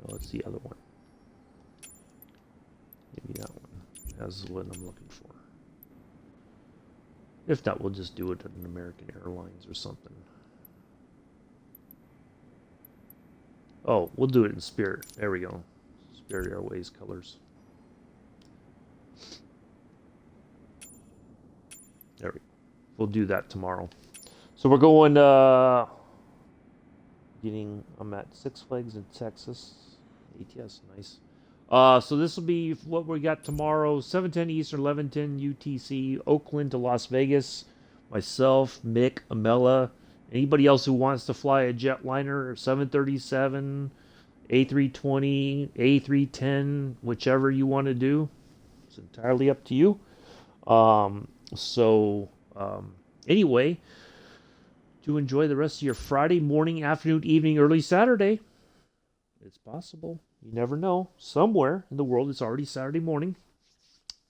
Oh, it's the other one. Maybe that one. That's what I'm looking for. If not, we'll just do it at an American Airlines or something. Oh, we'll do it in Spirit. There we go. Spirit Airways colors. There we go. We'll do that tomorrow. So we're going, I'm at Six Flags in Texas. ATS, nice. So this will be what we got tomorrow, 7:10 Eastern, 11:10 UTC, Oakland to Las Vegas. Myself, Mick, Amela, anybody else who wants to fly a jetliner, 737, A320, A310, whichever you want to do. It's entirely up to you. Anyway, to enjoy the rest of your Friday morning, afternoon, evening, early Saturday. It's possible. You never know. Somewhere in the world, it's already Saturday morning.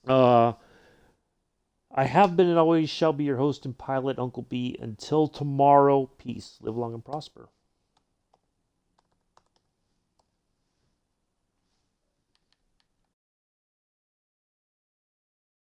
I have been and always shall be your host and pilot, Uncle B. Until tomorrow, peace. Live long and prosper.